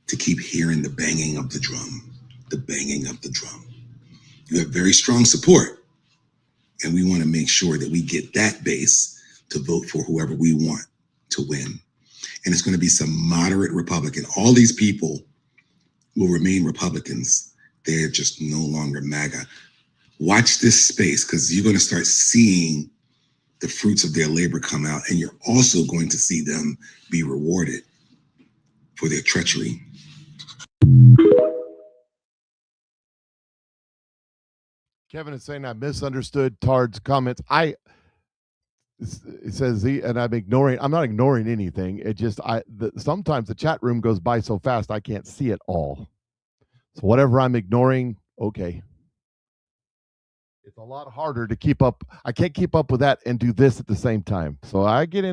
to keep hearing the banging of the drum, the banging of the drum. You have very strong support. And we want to make sure that we get that base to vote for whoever we want to win. And it's going to be some moderate Republican. All these people will remain Republicans. They're just no longer MAGA. Watch this space, because you're going to start seeing the fruits of their labor come out. And you're also going to see them be rewarded for their treachery. Kevin is saying I misunderstood Tard's comments. It says and I'm not ignoring anything. It just sometimes the chat room goes by so fast I can't see it all. So whatever I'm ignoring, okay. It's a lot harder to keep up. I can't keep up with that and do this at the same time. So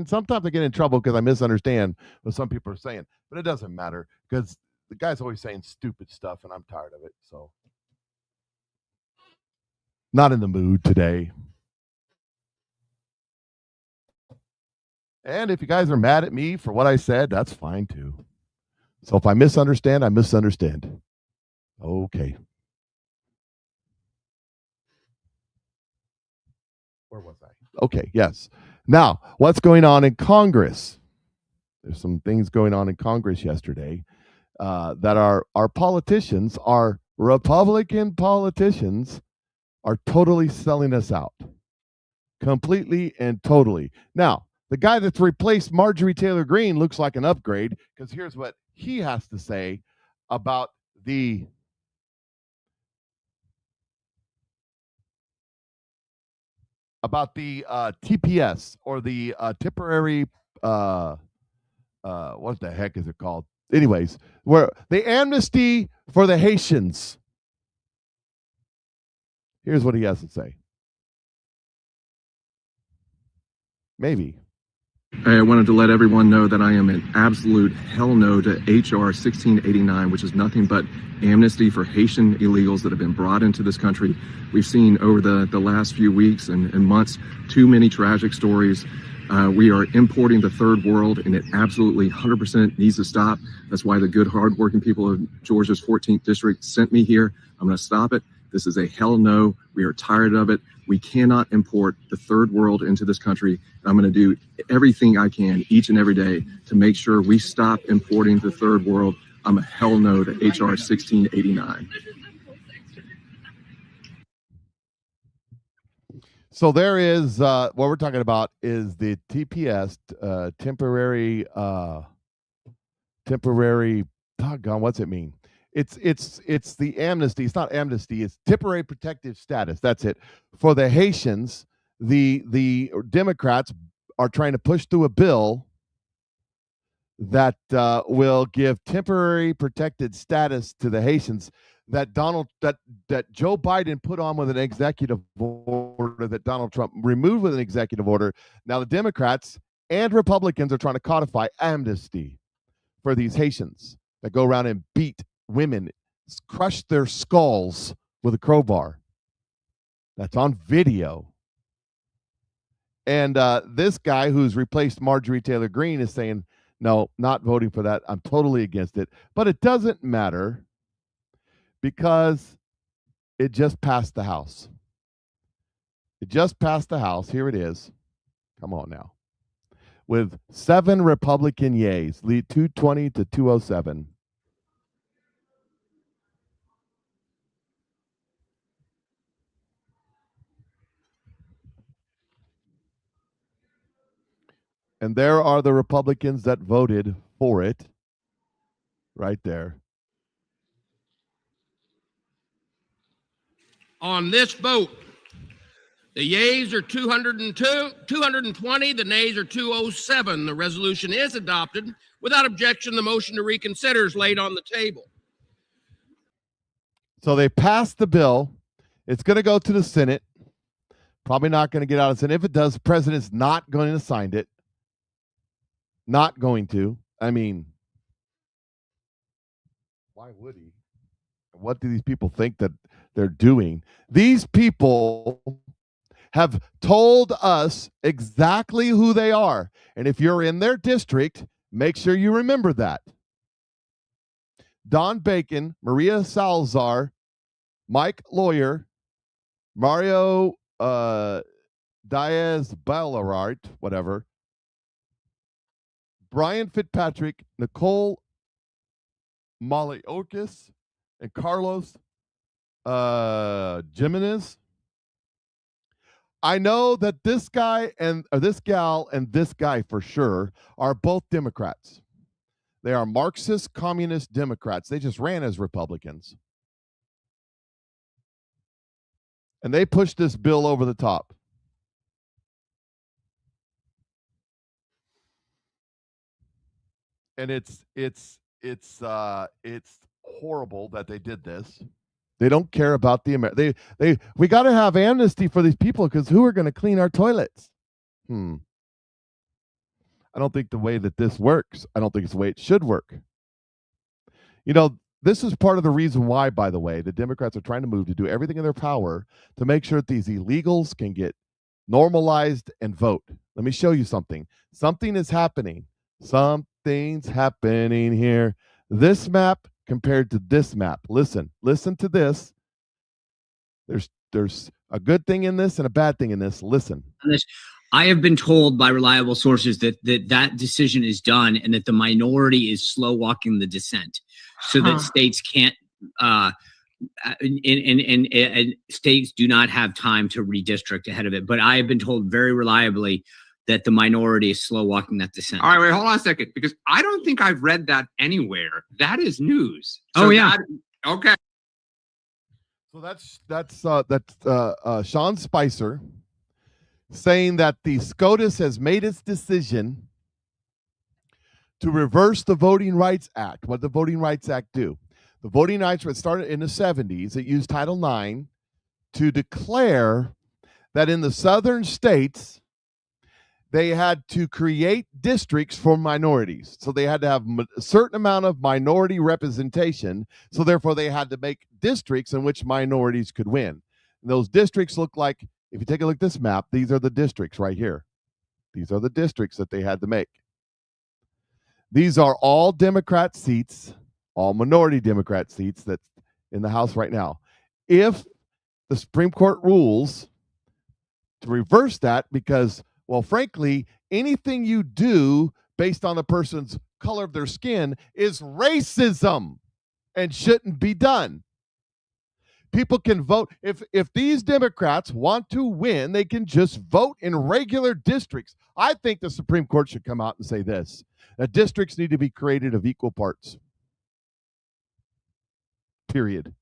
sometimes I get in trouble because I misunderstand what some people are saying, but it doesn't matter because the guy's always saying stupid stuff and I'm tired of it. So Not in the mood today. And if you guys are mad at me for what I said, that's fine too. So if I misunderstand, I misunderstand. Okay. Where was I? Okay, yes. Now, what's going on in Congress? There's some things going on in Congress yesterday that our politicians, our Republican politicians, are totally selling us out. Completely and totally. Now, the guy that's replaced Marjorie Taylor Greene looks like an upgrade, because here's what he has to say about the TPS, or the temporary what the heck is it called? Anyways, where the amnesty for the Haitians. Here's what he has to say. Maybe. I wanted to let everyone know that I am an absolute hell no to HR 1689, which is nothing but amnesty for Haitian illegals that have been brought into this country. We've seen over the last few weeks and months too many tragic stories. We are importing the third world, and it absolutely 100% needs to stop. That's why the good, hardworking people of Georgia's 14th district sent me here. I'm going to stop it. This is a hell no. We are tired of it. We cannot import the third world into this country. I'm going to do everything I can each and every day to make sure we stop importing the third world. I'm a hell no to HR 1689. So there is what we're talking about is the TPS, temporary. Doggone, what's it mean? It's the amnesty. It's not amnesty. It's temporary protective status. That's it. For the Haitians, the Democrats are trying to push through a bill that will give temporary protected status to the Haitians that Joe Biden put on with an executive order, that Donald Trump removed with an executive order. Now the Democrats and Republicans are trying to codify amnesty for these Haitians that go around and beat women, crush their skulls with a crowbar. That's on video. And this guy who's replaced Marjorie Taylor Greene is saying, no, not voting for that. I'm totally against it. But it doesn't matter, because it just passed the House. It just passed the House. Here it is. Come on now. With 7 Republican yays, lead 220 to 207. And there are the Republicans that voted for it. Right there. On this vote, the yeas are 220, the nays are 207. The resolution is adopted. Without objection, the motion to reconsider is laid on the table. So they passed the bill. It's going to go to the Senate. Probably not going to get out of the Senate. If it does, the president's not going to sign it. Not going to. I mean, why would he? What do these people think that they're doing? These people have told us exactly who they are. And if you're in their district, make sure you remember that. Don Bacon, Maria Salazar, Mike Lawyer, Mario Diaz-Balart, whatever, Brian Fitzpatrick, Nicole Maliotis, and Carlos Jimenez. I know that this guy or this gal and this guy for sure are both Democrats. They are Marxist communist Democrats. They just ran as Republicans. And they pushed this bill over the top. And it's horrible that they did this. They don't care about the we got to have amnesty for these people, because who are going to clean our toilets? I don't think the way that this works, I don't think it's the way it should work. You know, this is part of the reason why, by the way, the Democrats are trying to move to do everything in their power to make sure that these illegals can get normalized and vote. Let me show you something. Something is happening. Something's happening here. This map compared to this map. Listen to this. There's a good thing in this and a bad thing in this. Listen. I have been told by reliable sources that that decision is done and that the minority is slow walking the dissent, so that states can't and states do not have time to redistrict ahead of it. But I have been told very reliably that the minority is slow walking that dissent. All right, wait, hold on a second, because I don't think I've read that anywhere. That is news. So okay. So that's Sean Spicer saying that the SCOTUS has made its decision to reverse the Voting Rights Act. What did the Voting Rights Act do? The Voting Rights Act started in the 70s. It used Title IX to declare that in the southern states, they had to create districts for minorities. So they had to have a certain amount of minority representation. So therefore, they had to make districts in which minorities could win. And those districts look like, if you take a look at this map, these are the districts right here. These are the districts that they had to make. These are all Democrat seats, all minority Democrat seats that's in the House right now. If the Supreme Court rules to reverse that, because, well, frankly, anything you do based on a person's color of their skin is racism and shouldn't be done. People can vote. If these Democrats want to win, they can just vote in regular districts. I think the Supreme Court should come out and say this, that districts need to be created of equal parts. Period.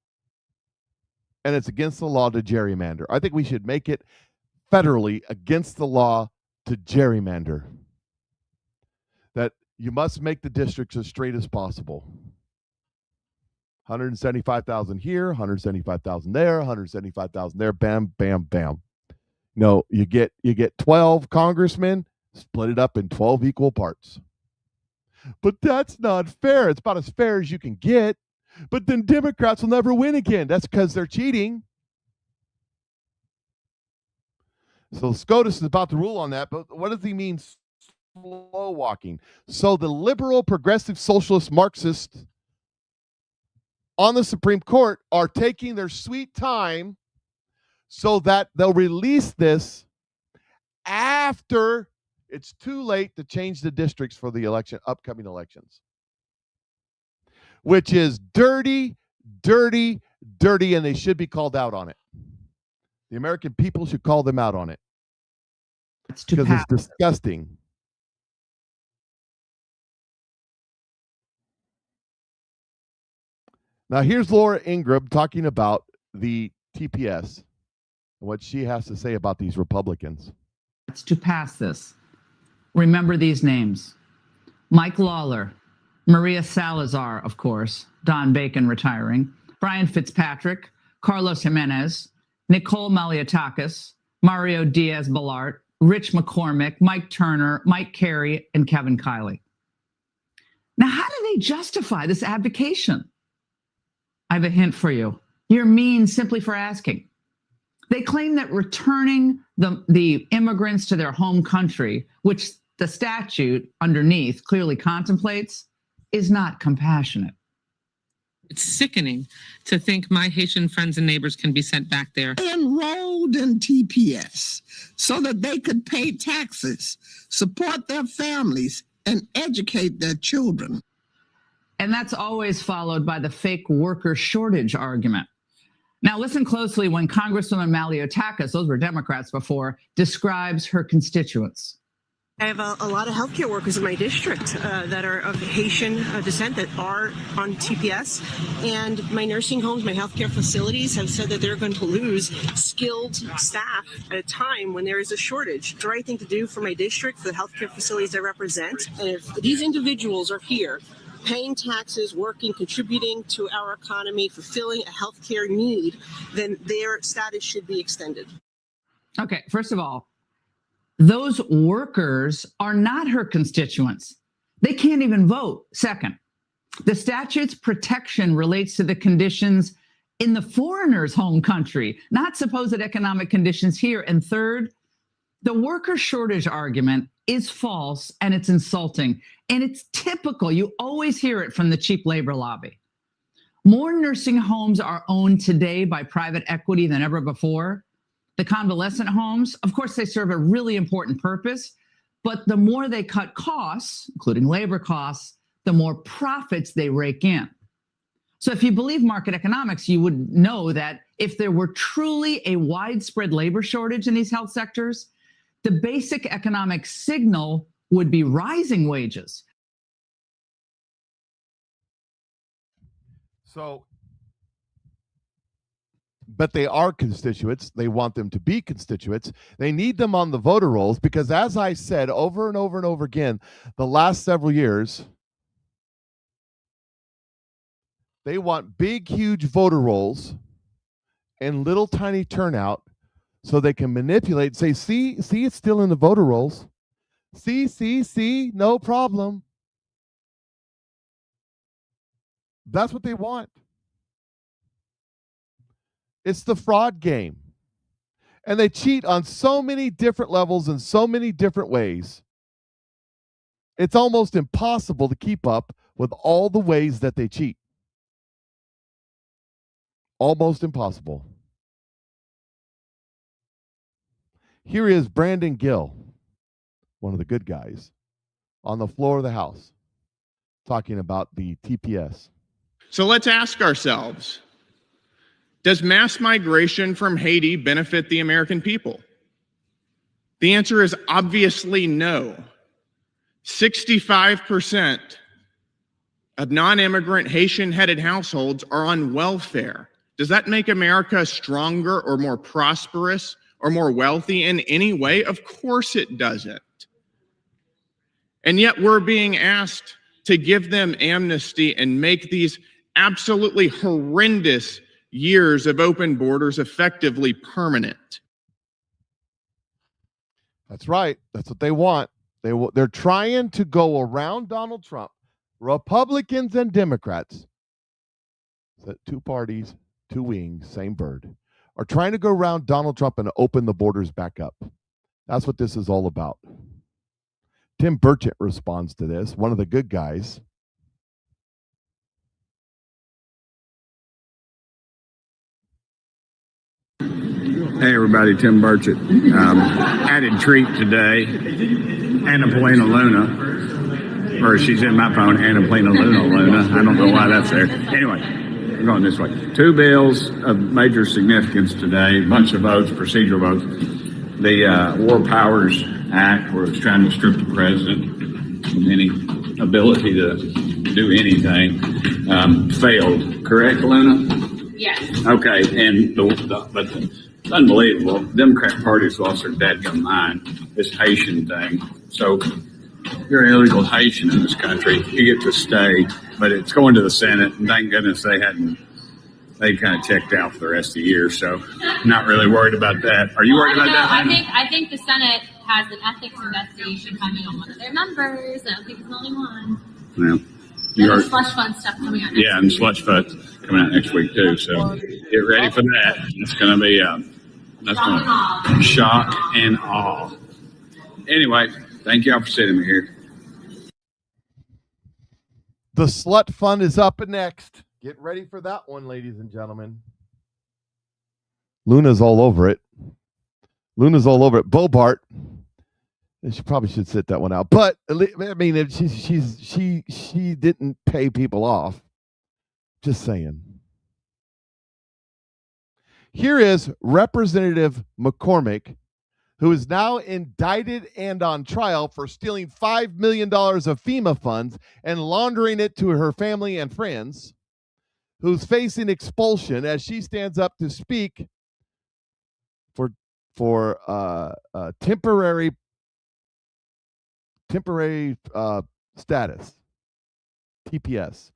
And it's against the law to gerrymander. I think we should make it federally against the law to gerrymander. That you must make the districts as straight as possible. 175,000 here, 175,000 there, 175,000 there, bam, bam, bam. No, you get 12 congressmen, split it up in 12 equal parts. But that's not fair. It's about as fair as you can get. But then Democrats will never win again. That's because they're cheating. So SCOTUS is about to rule on that, but what does he mean slow walking? So the liberal, progressive, socialist, Marxists on the Supreme Court are taking their sweet time so that they'll release this after it's too late to change the districts for the upcoming elections. Which is dirty, dirty, dirty, and they should be called out on it. The American people should call them out on it. Because it's disgusting. Now, here's Laura Ingraham talking about the TPS and what she has to say about these Republicans. It's to pass this. Remember these names: Mike Lawler, Maria Salazar, of course, Don Bacon retiring, Brian Fitzpatrick, Carlos Jimenez, Nicole Maliotakis, Mario Diaz-Balart, Rich McCormick, Mike Turner, Mike Carey, and Kevin Kiley. Now, how do they justify this abdication? I have a hint for you. You're mean simply for asking. They claim that returning the immigrants to their home country, which the statute underneath clearly contemplates, is not compassionate. It's sickening to think my Haitian friends and neighbors can be sent back there. They enrolled in TPS so that they could pay taxes, support their families, and educate their children. And that's always followed by the fake worker shortage argument. Now, listen closely when Congresswoman Maliotakis, those were Democrats before, describes her constituents. I have a lot of healthcare workers in my district that are of Haitian descent that are on TPS. And my nursing homes, my healthcare facilities have said that they're going to lose skilled staff at a time when there is a shortage. It's the right thing to do for my district, for the healthcare facilities I represent. And if these individuals are here paying taxes, working, contributing to our economy, fulfilling a healthcare need, then their status should be extended. Okay, first of all, those workers are not her constituents. They can't even vote. Second, The statute's protection relates to the conditions in the foreigner's home country, not supposed economic conditions here. And third, the worker shortage argument is false and it's insulting. And it's typical. You always hear it from the cheap labor lobby. More nursing homes are owned today by private equity than ever before. The convalescent homes, of course, they serve a really important purpose, but the more they cut costs, including labor costs, the more profits they rake in. So if you believe market economics, you would know that if there were truly a widespread labor shortage in these health sectors, the basic economic signal would be rising wages. So, but they are constituents. They want them to be constituents. They need them on the voter rolls because, as I said over and over and over again, the last several years, they want big, huge voter rolls and little tiny turnout so they can manipulate, say, see, it's still in the voter rolls. See, no problem. That's what they want. It's the fraud game. And they cheat on so many different levels in so many different ways. It's almost impossible to keep up with all the ways that they cheat. Almost impossible. Here is Brandon Gill, one of the good guys, on the floor of the House, talking about the TPS. So let's ask ourselves, does mass migration from Haiti benefit the American people? The answer is obviously no. 65% of non-immigrant Haitian-headed households are on welfare. Does that make America stronger or more prosperous or more wealthy in any way? Of course it doesn't. And yet we're being asked to give them amnesty and make these absolutely horrendous years of open borders effectively permanent. That's right. That's what they want. They're trying to go around Donald Trump. Republicans and Democrats, two parties, two wings, same bird, are trying to go around Donald Trump and open the borders back up. That's what this is all about. Tim Burchett responds to this, one of the good guys. Hey everybody, Tim Burchett. Added treat today, Anna Polina Luna, or she's in my phone, Anna Polina Luna. I don't know why that's there. Anyway, we're going this way. Two bills of major significance today, a bunch of votes, procedural votes. The War Powers Act, where it's trying to strip the president of any ability to do anything, failed. Correct, Luna? Yes. Okay, and but it's unbelievable. Democrat Party's lost their dadgum mind. This Haitian thing. So you're an illegal Haitian in this country. You get to stay, but it's going to the Senate, and thank goodness they kind of checked out for the rest of the year. So not really worried about that. Are you worried about that? I think the Senate has an ethics investigation coming on one of their members. I don't think it's the only one. Well, There's slush fund stuff coming out. Yeah, and slush fund coming out next week too. So get ready for that. It's going to be shock and awe. Anyway, thank y'all for sitting here. The slut fund is up next. Get ready for that one, ladies and gentlemen. Luna's all over it. Bobart. She probably should sit that one out. But I mean, she didn't pay people off. Just saying. Here is Representative McCormick, who is now indicted and on trial for stealing $5 million of FEMA funds and laundering it to her family and friends, who's facing expulsion as she stands up to speak for temporary status, TPS.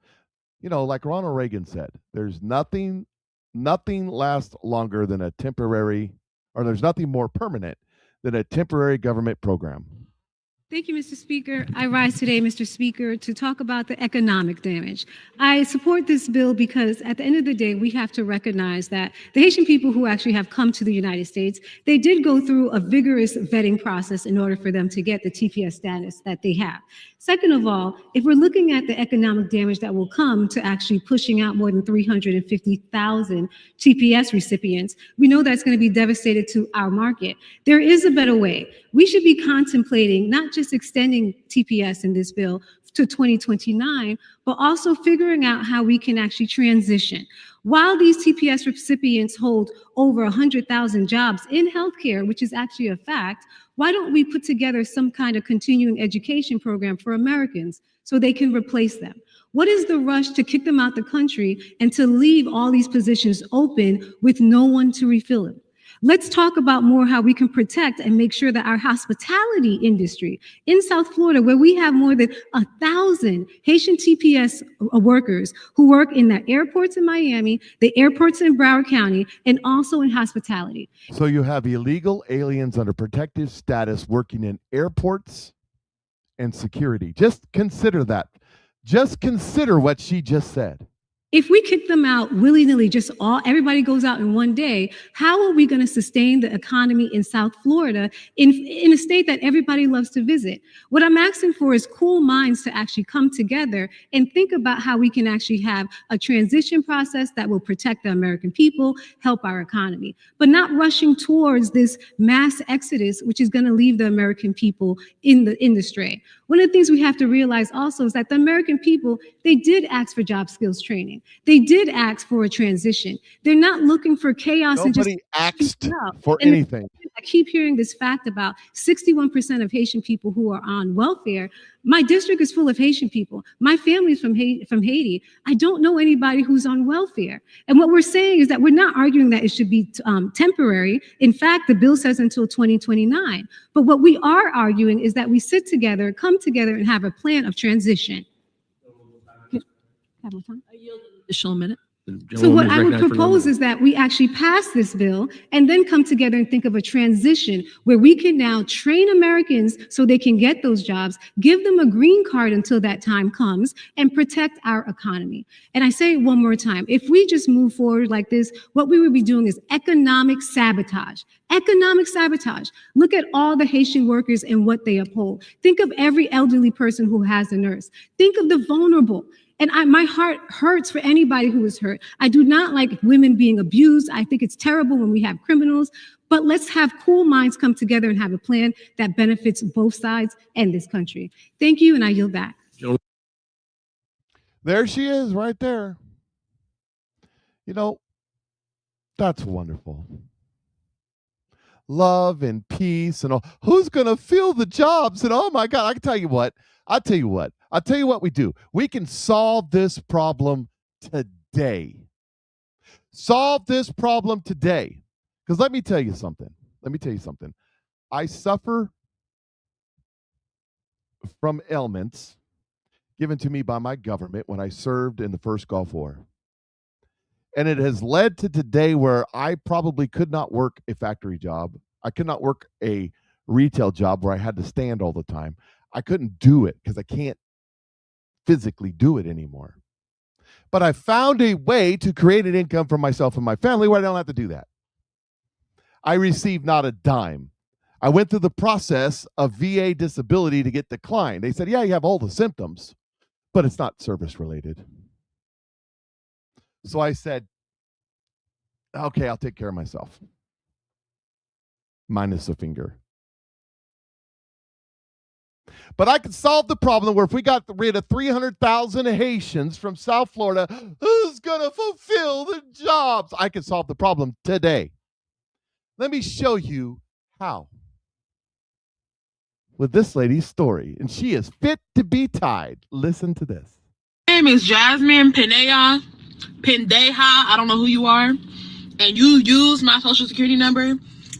You know, like Ronald Reagan said, there's nothing lasts longer than a temporary, or there's nothing more permanent than a temporary government program. Thank you, Mr. Speaker. I rise today, Mr. Speaker, to talk about the economic damage. I support this bill because at the end of the day, we have to recognize that the Haitian people who actually have come to the United States, they did go through a vigorous vetting process in order for them to get the TPS status that they have. Second of all, if we're looking at the economic damage that will come to actually pushing out more than 350,000 TPS recipients, we know that's going to be devastated to our market. There is a better way. We should be contemplating not just extending TPS in this bill to 2029, but also figuring out how we can actually transition. While these TPS recipients hold over 100,000 jobs in healthcare, which is actually a fact, why don't we put together some kind of continuing education program for Americans so they can replace them? What is the rush to kick them out the country and to leave all these positions open with no one to refill them? Let's talk about more how we can protect and make sure that our hospitality industry in South Florida, where we have more than 1,000 Haitian TPS workers who work in the airports in Miami, the airports in Broward County, and also in hospitality. So you have illegal aliens under protective status working in airports and security. Just consider that. Just consider what she just said. If we kick them out willy-nilly, everybody goes out in one day, how are we going to sustain the economy in South Florida in a state that everybody loves to visit? What I'm asking for is cool minds to actually come together and think about how we can actually have a transition process that will protect the American people, help our economy, but not rushing towards this mass exodus, which is going to leave the American people in the stray. One of the things we have to realize also is that the American people, they did ask for job skills training. They did ask for a transition. They're not looking for chaos. Nobody asked for anything. I keep hearing this fact about 61% of Haitian people who are on welfare. My district is full of Haitian people. My family's from Haiti. I don't know anybody who's on welfare. And what we're saying is that we're not arguing that it should be temporary. In fact, the bill says until 2029. But what we are arguing is that we sit together, come together, and have a plan of transition. Have more time? Additional minute. So what I would propose is that we actually pass this bill and then come together and think of a transition where we can now train Americans so they can get those jobs, give them a green card until that time comes, and protect our economy. And I say it one more time, if we just move forward like this, what we would be doing is economic sabotage. Economic sabotage. Look at all the Haitian workers and what they uphold. Think of every elderly person who has a nurse. Think of the vulnerable. And my heart hurts for anybody who is hurt. I do not like women being abused. I think it's terrible when we have criminals. But let's have cool minds come together and have a plan that benefits both sides and this country. Thank you, and I yield back. There she is, right there. You know, that's wonderful. Love and peace and all. Who's going to fill the jobs? And oh my God, I can tell you what. I'll tell you what we do. We can solve this problem today. Solve this problem today. Because let me tell you something. I suffer from ailments given to me by my government when I served in the first Gulf War. And it has led to today where I probably could not work a factory job. I could not work a retail job where I had to stand all the time. I couldn't do it because I can't physically do it anymore. But I found a way to create an income for myself and my family where I don't have to do that. I received not a dime. I went through the process of VA disability to get declined. They said, yeah, you have all the symptoms, but it's not service related. So I said, okay, I'll take care of myself. Minus a finger. But I could solve the problem where if we got rid of 300,000 Haitians from South Florida, who's going to fulfill the jobs? I could solve the problem today. Let me show you how. With this lady's story, and she is fit to be tied. Listen to this. My name is Jasmine Pendeja. I don't know who you are. And you use my social security number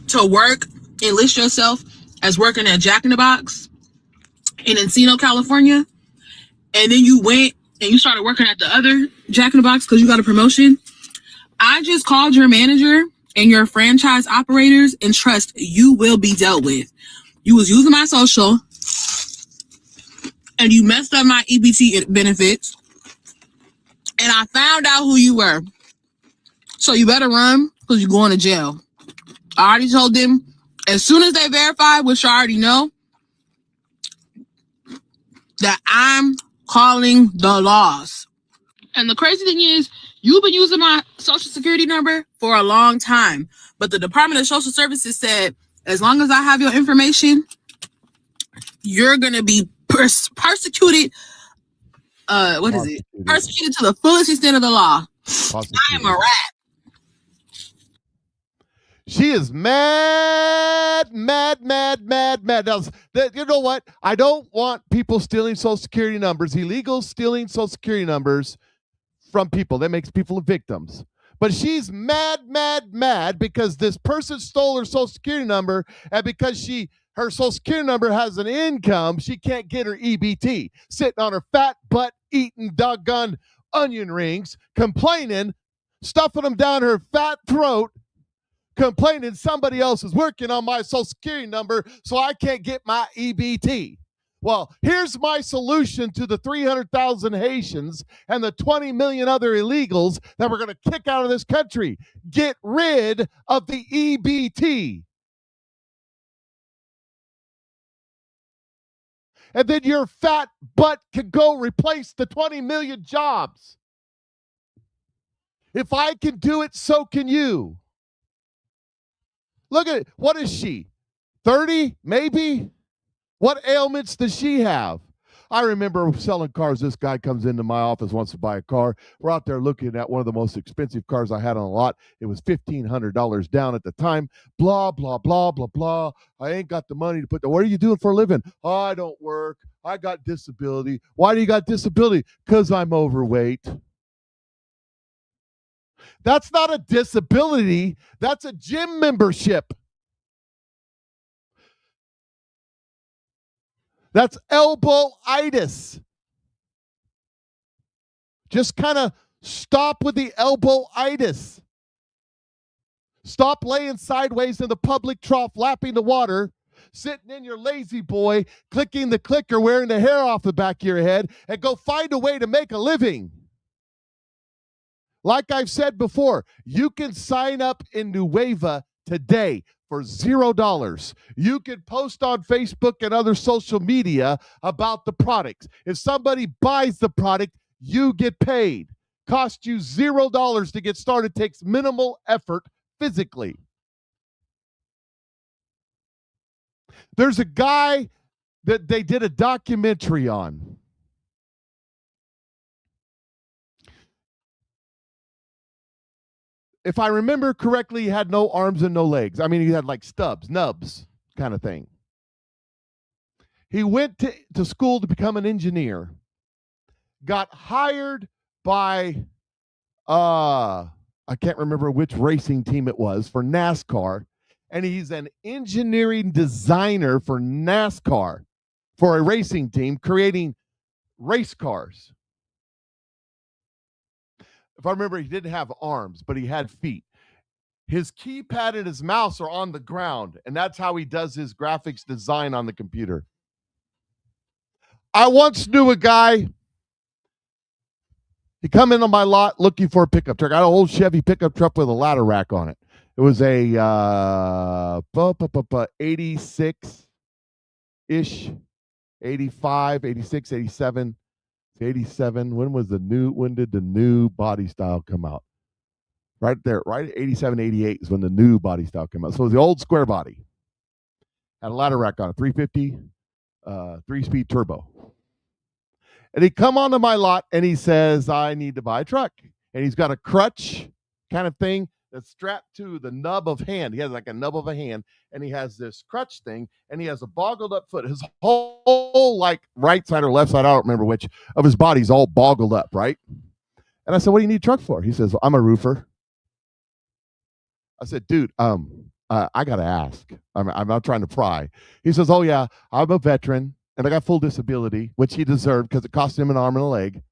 to work and list yourself as working at Jack in the Box in Encino, California, and then you went and you started working at the other Jack in the Box because you got a promotion. I just called your manager and your franchise operators, and trust, you will be dealt with. You was using my social and you messed up my EBT benefits, and I found out who you were. So you better run because you're going to jail. I already told them as soon as they verify, which I already know, that I'm calling the laws. And the crazy thing is, you've been using my social security number for a long time. But the Department of Social Services said, as long as I have your information, you're going to be persecuted. Persecuted to the fullest extent of the law. I am a rat. She is mad. Now, you know what? I don't want people stealing Social Security numbers, illegal stealing Social Security numbers from people. That makes people victims. But she's mad because this person stole her Social Security number, and because her Social Security number has an income, she can't get her EBT. Sitting on her fat butt, eating doggone onion rings, complaining, stuffing them down her fat throat, complaining somebody else is working on my Social Security number so I can't get my EBT. Well, here's my solution to the 300,000 Haitians and the 20 million other illegals that we're going to kick out of this country. Get rid of the EBT. And then your fat butt can go replace the 20 million jobs. If I can do it, so can you. Look at it. What is she? 30, maybe? What ailments does she have? I remember selling cars. This guy comes into my office, wants to buy a car. We're out there looking at one of the most expensive cars I had on the lot. It was $1,500 down at the time. Blah, blah, blah, blah, blah. I ain't got the money to put what are you doing for a living? Oh, I don't work. I got disability. Why do you got disability? Because I'm overweight. That's not a disability. That's a gym membership. That's elbow-itis. Just kind of stop with the elbow-itis. Stop laying sideways in the public trough, lapping the water, sitting in your lazy boy, clicking the clicker, wearing the hair off the back of your head, and go find a way to make a living. Like I've said before, you can sign up in Nueva today for $0. You can post on Facebook and other social media about the products. If somebody buys the product, you get paid. Cost you $0 to get started, takes minimal effort physically. There's a guy that they did a documentary on. If I remember correctly, he had no arms and no legs. I mean, he had like nubs kind of thing. He went to school to become an engineer, got hired by, I can't remember which racing team it was, for NASCAR, and he's an engineering designer for NASCAR, for a racing team, creating race cars. If I remember, he didn't have arms, but he had feet. His keypad and his mouse are on the ground, and that's how he does his graphics design on the computer. I once knew a guy, he come in on my lot looking for a pickup truck. I had an old Chevy pickup truck with a ladder rack on it. It was a 86-ish, 85, 86, 87. 87. When did the new body style come out? Right there, right at 87, 88 is when the new body style came out. So it was the old square body. Had a ladder rack on it, 350, 3-speed turbo. And he come onto my lot and he says, I need to buy a truck. And he's got a crutch kind of thing that's strapped to the nub of hand. He has like a nub of a hand, and he has this crutch thing, and he has a boggled up foot. His whole like right side or left side, I don't remember which, of his body's all boggled up, right? And I said, what do you need a truck for? He says, well, I'm a roofer. I said, dude, I got to ask. I'm not trying to pry. He says, oh yeah, I'm a veteran, and I got full disability, which he deserved because it cost him an arm and a leg.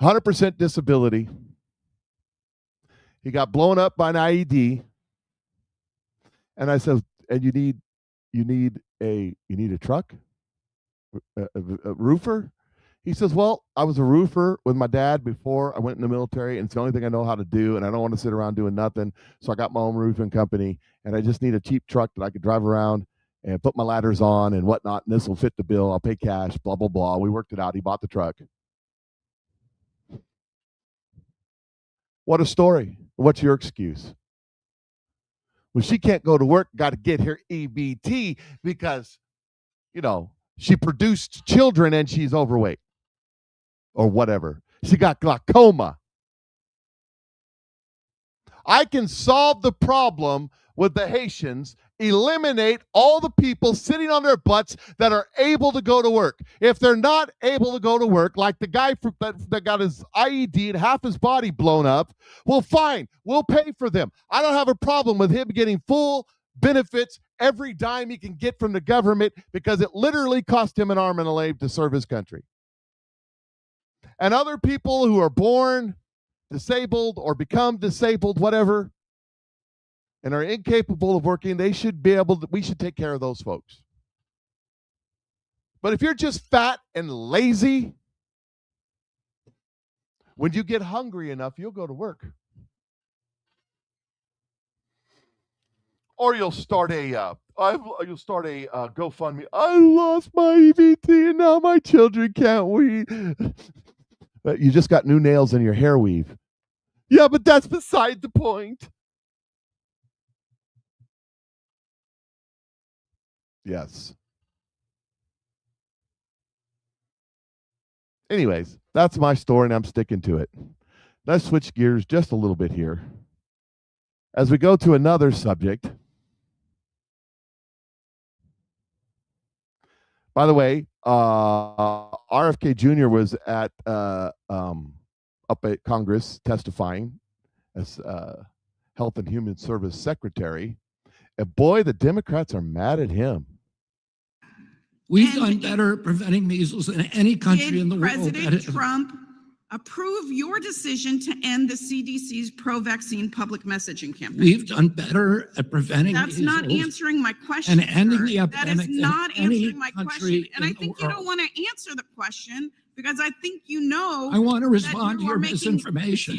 100% disability. He got blown up by an IED. And I said, and you need a truck? A roofer? He says, well, I was a roofer with my dad before I went in the military, and it's the only thing I know how to do, and I don't want to sit around doing nothing. So I got my own roofing company, and I just need a cheap truck that I could drive around and put my ladders on and whatnot, and this will fit the bill. I'll pay cash, blah, blah, blah. We worked it out. He bought the truck. What a story. What's your excuse? Well, she can't go to work, got to get her EBT because, she produced children and she's overweight or whatever. She got glaucoma. I can solve the problem with the Haitians, eliminate all the people sitting on their butts that are able to go to work. If they're not able to go to work, like the guy that got his IED and half his body blown up, well, fine, we'll pay for them. I don't have a problem with him getting full benefits, every dime he can get from the government, because it literally cost him an arm and a leg to serve his country. And other people who are born disabled or become disabled, whatever, and are incapable of working, we should take care of those folks. But if you're just fat and lazy, when you get hungry enough, you'll go to work. Or you'll start a GoFundMe. I lost my EBT and now my children can't weave. But you just got new nails in your hair weave. Yeah, but that's beside the point. Yes. Anyways, that's my story and I'm sticking to it. Let's switch gears just a little bit here. As we go to another subject. By the way, RFK Jr. was up at Congress testifying as Health and Human Service Secretary. And boy, the Democrats are mad at him. We've done better at preventing measles than any country in the world. President Trump approve your decision to end the CDC's pro-vaccine public messaging campaign? We've done better at preventing That's measles not answering my question, and ending sir. the epidemic. That is not than any answering my country question. And I in the think you world. don't want to answer the question because I think you know I want to that respond to you your are making misinformation.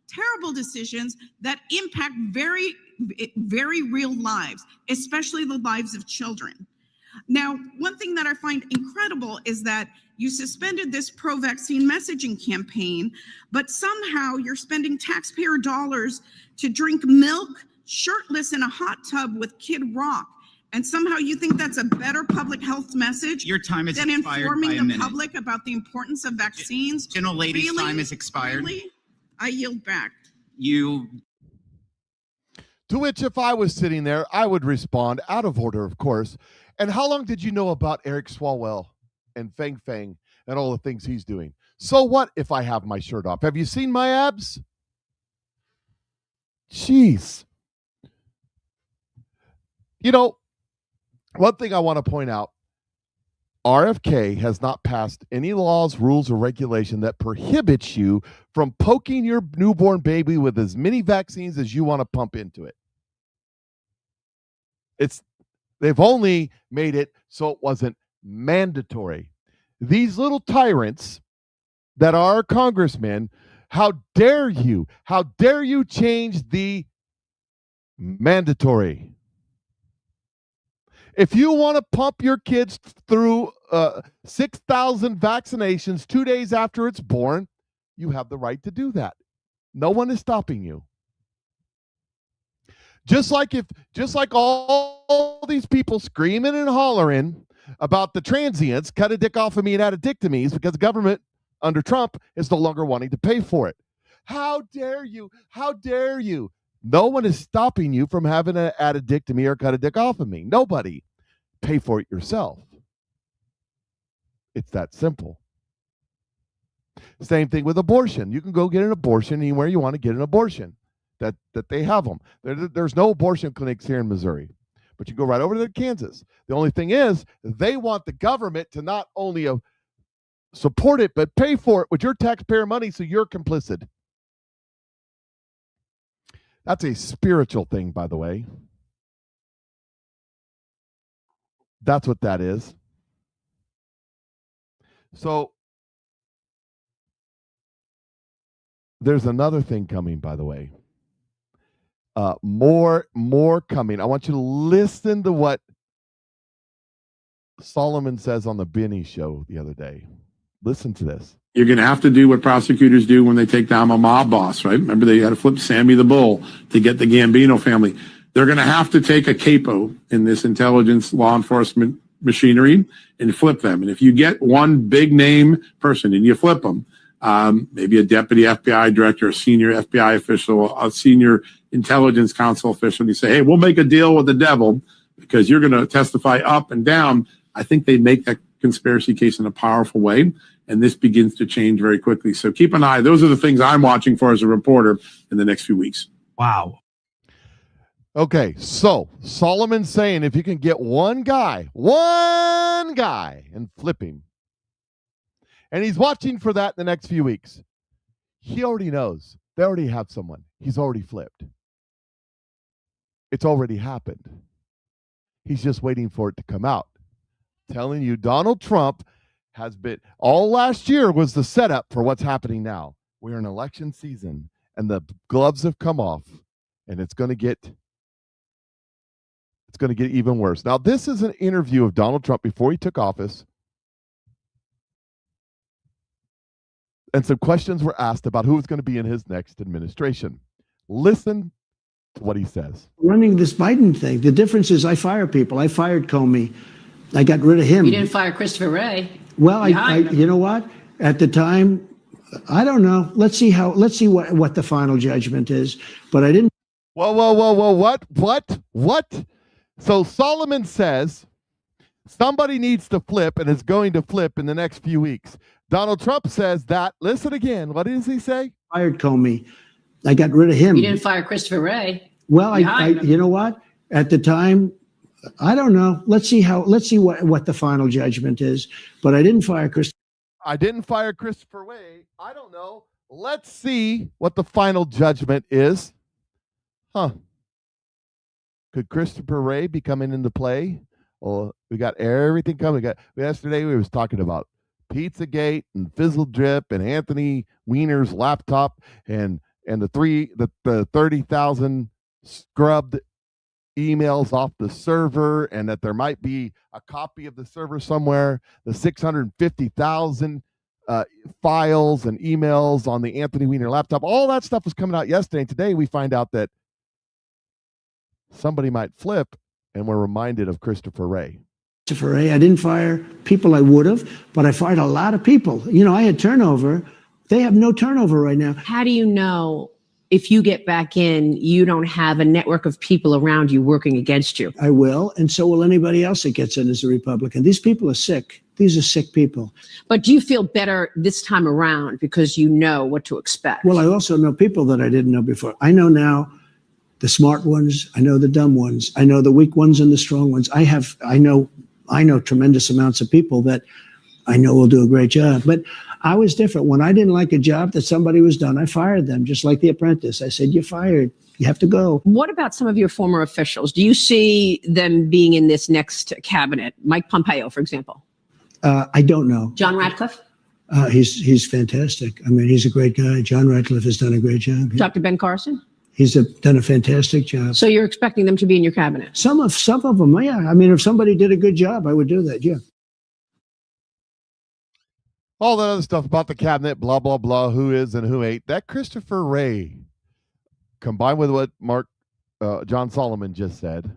terrible decisions that impact very, very real lives, especially the lives of children. Now, one thing that I find incredible is that you suspended this pro-vaccine messaging campaign, but somehow you're spending taxpayer dollars to drink milk shirtless in a hot tub with Kid Rock. And somehow you think that's a better public health message Your time is than expired informing by a the minute. public about the importance of vaccines? Gentle lady's Really? time is expired. Really? I yield back. You To which, if I was sitting there, I would respond out of order, of course. And how long did you know about Eric Swalwell and Fang Fang and all the things he's doing? So what if I have my shirt off? Have you seen my abs? Jeez. You know, one thing I want to point out, RFK has not passed any laws, rules, or regulation that prohibits you from poking your newborn baby with as many vaccines as you want to pump into it. They've only made it so it wasn't mandatory. These little tyrants that are congressmen, how dare you? How dare you change the mandatory? If you want to pump your kids through 6,000 vaccinations 2 days after it's born, you have the right to do that. No one is stopping you. Just like all these people screaming and hollering about the transients, cut a dick off of me and addictomies because the government under Trump is no longer wanting to pay for it. How dare you? How dare you? No one is stopping you from having an addictomy or cut a dick off of me. Nobody. Pay for it yourself. It's that simple. Same thing with abortion. You can go get an abortion anywhere you want to get an abortion. That they have them. There's no abortion clinics here in Missouri, but you go right over to Kansas. The only thing is they want the government to not only support it, but pay for it with your taxpayer money, so you're complicit. That's a spiritual thing, by the way. That's what that is. So there's another thing coming, by the way. More coming. I want you to listen to what Solomon says on the Benny show the other day. Listen to this. You're going to have to do what prosecutors do when they take down a mob boss, right? Remember, they had to flip Sammy the Bull to get the Gambino family. They're going to have to take a capo in this intelligence law enforcement machinery and flip them. And if you get one big name person and you flip them, maybe a deputy FBI director, a senior FBI official, a senior intelligence council official, and you say, hey, we'll make a deal with the devil because you're going to testify up and down. I think they make that conspiracy case in a powerful way, and this begins to change very quickly. So keep an eye. Those are the things I'm watching for as a reporter in the next few weeks. Wow. Okay, so Solomon's saying if you can get one guy, and flip him, and he's watching for that in the next few weeks, he already knows. They already have someone. He's already flipped. It's already happened. He's just waiting for it to come out. Telling you, Donald Trump has been, all last year was the setup for what's happening now. We're in election season, and the gloves have come off, and it's going to get even worse. Now, this is an interview of Donald Trump before he took office, and some questions were asked about who was going to be in his next administration. Listen to what he says. Running this Biden thing, the difference is I fire people. I fired Comey. I got rid of him. You didn't fire Christopher Wray. Well, you know what? At the time, I don't know. Let's see what the final judgment is. But I didn't. Whoa! What? So Solomon says somebody needs to flip and is going to flip in the next few weeks. Donald Trump says that. Listen again. What does he say? Fired Comey. I got rid of him. You didn't fire Christopher Wray. Well, you know what? At the time, I don't know. Let's see what the final judgment is. But I didn't fire Christopher. I didn't fire Christopher Wray. I don't know. Let's see what the final judgment is. Could Christopher Wray be coming into play? Well, we got everything coming. Yesterday we was talking about Pizzagate and Fizzle Drip and Anthony Weiner's laptop and the 30,000 scrubbed emails off the server, and that there might be a copy of the server somewhere, the 650,000 files and emails on the Anthony Weiner laptop. All that stuff was coming out yesterday, and today we find out that somebody might flip, and we're reminded of Christopher Wray. Christopher Wray, I didn't fire people I would have, but I fired a lot of people. You know, I had turnover. They have no turnover right now. How do you know if you get back in, you don't have a network of people around you working against you? I will, and so will anybody else that gets in as a Republican. These people are sick. These are sick people. But do you feel better this time around because you know what to expect? Well, I also know people that I didn't know before. I know now the smart ones. I know the dumb ones. I know the weak ones and the strong ones. I know tremendous amounts of people that I know will do a great job. But I was different. When I didn't like a job that somebody was done, I fired them, just like The Apprentice. I said, you're fired. You have to go. What about some of your former officials? Do you see them being in this next cabinet? Mike Pompeo, for example. I don't know. John Ratcliffe? He's fantastic. I mean, he's a great guy. John Ratcliffe has done a great job. Dr. Ben Carson? He's done a fantastic job. So you're expecting them to be in your cabinet? Some of them, yeah. I mean, if somebody did a good job, I would do that, yeah. All that other stuff about the cabinet, blah, blah, blah, who is and who ain't. That Christopher Wray, combined with what John Solomon just said.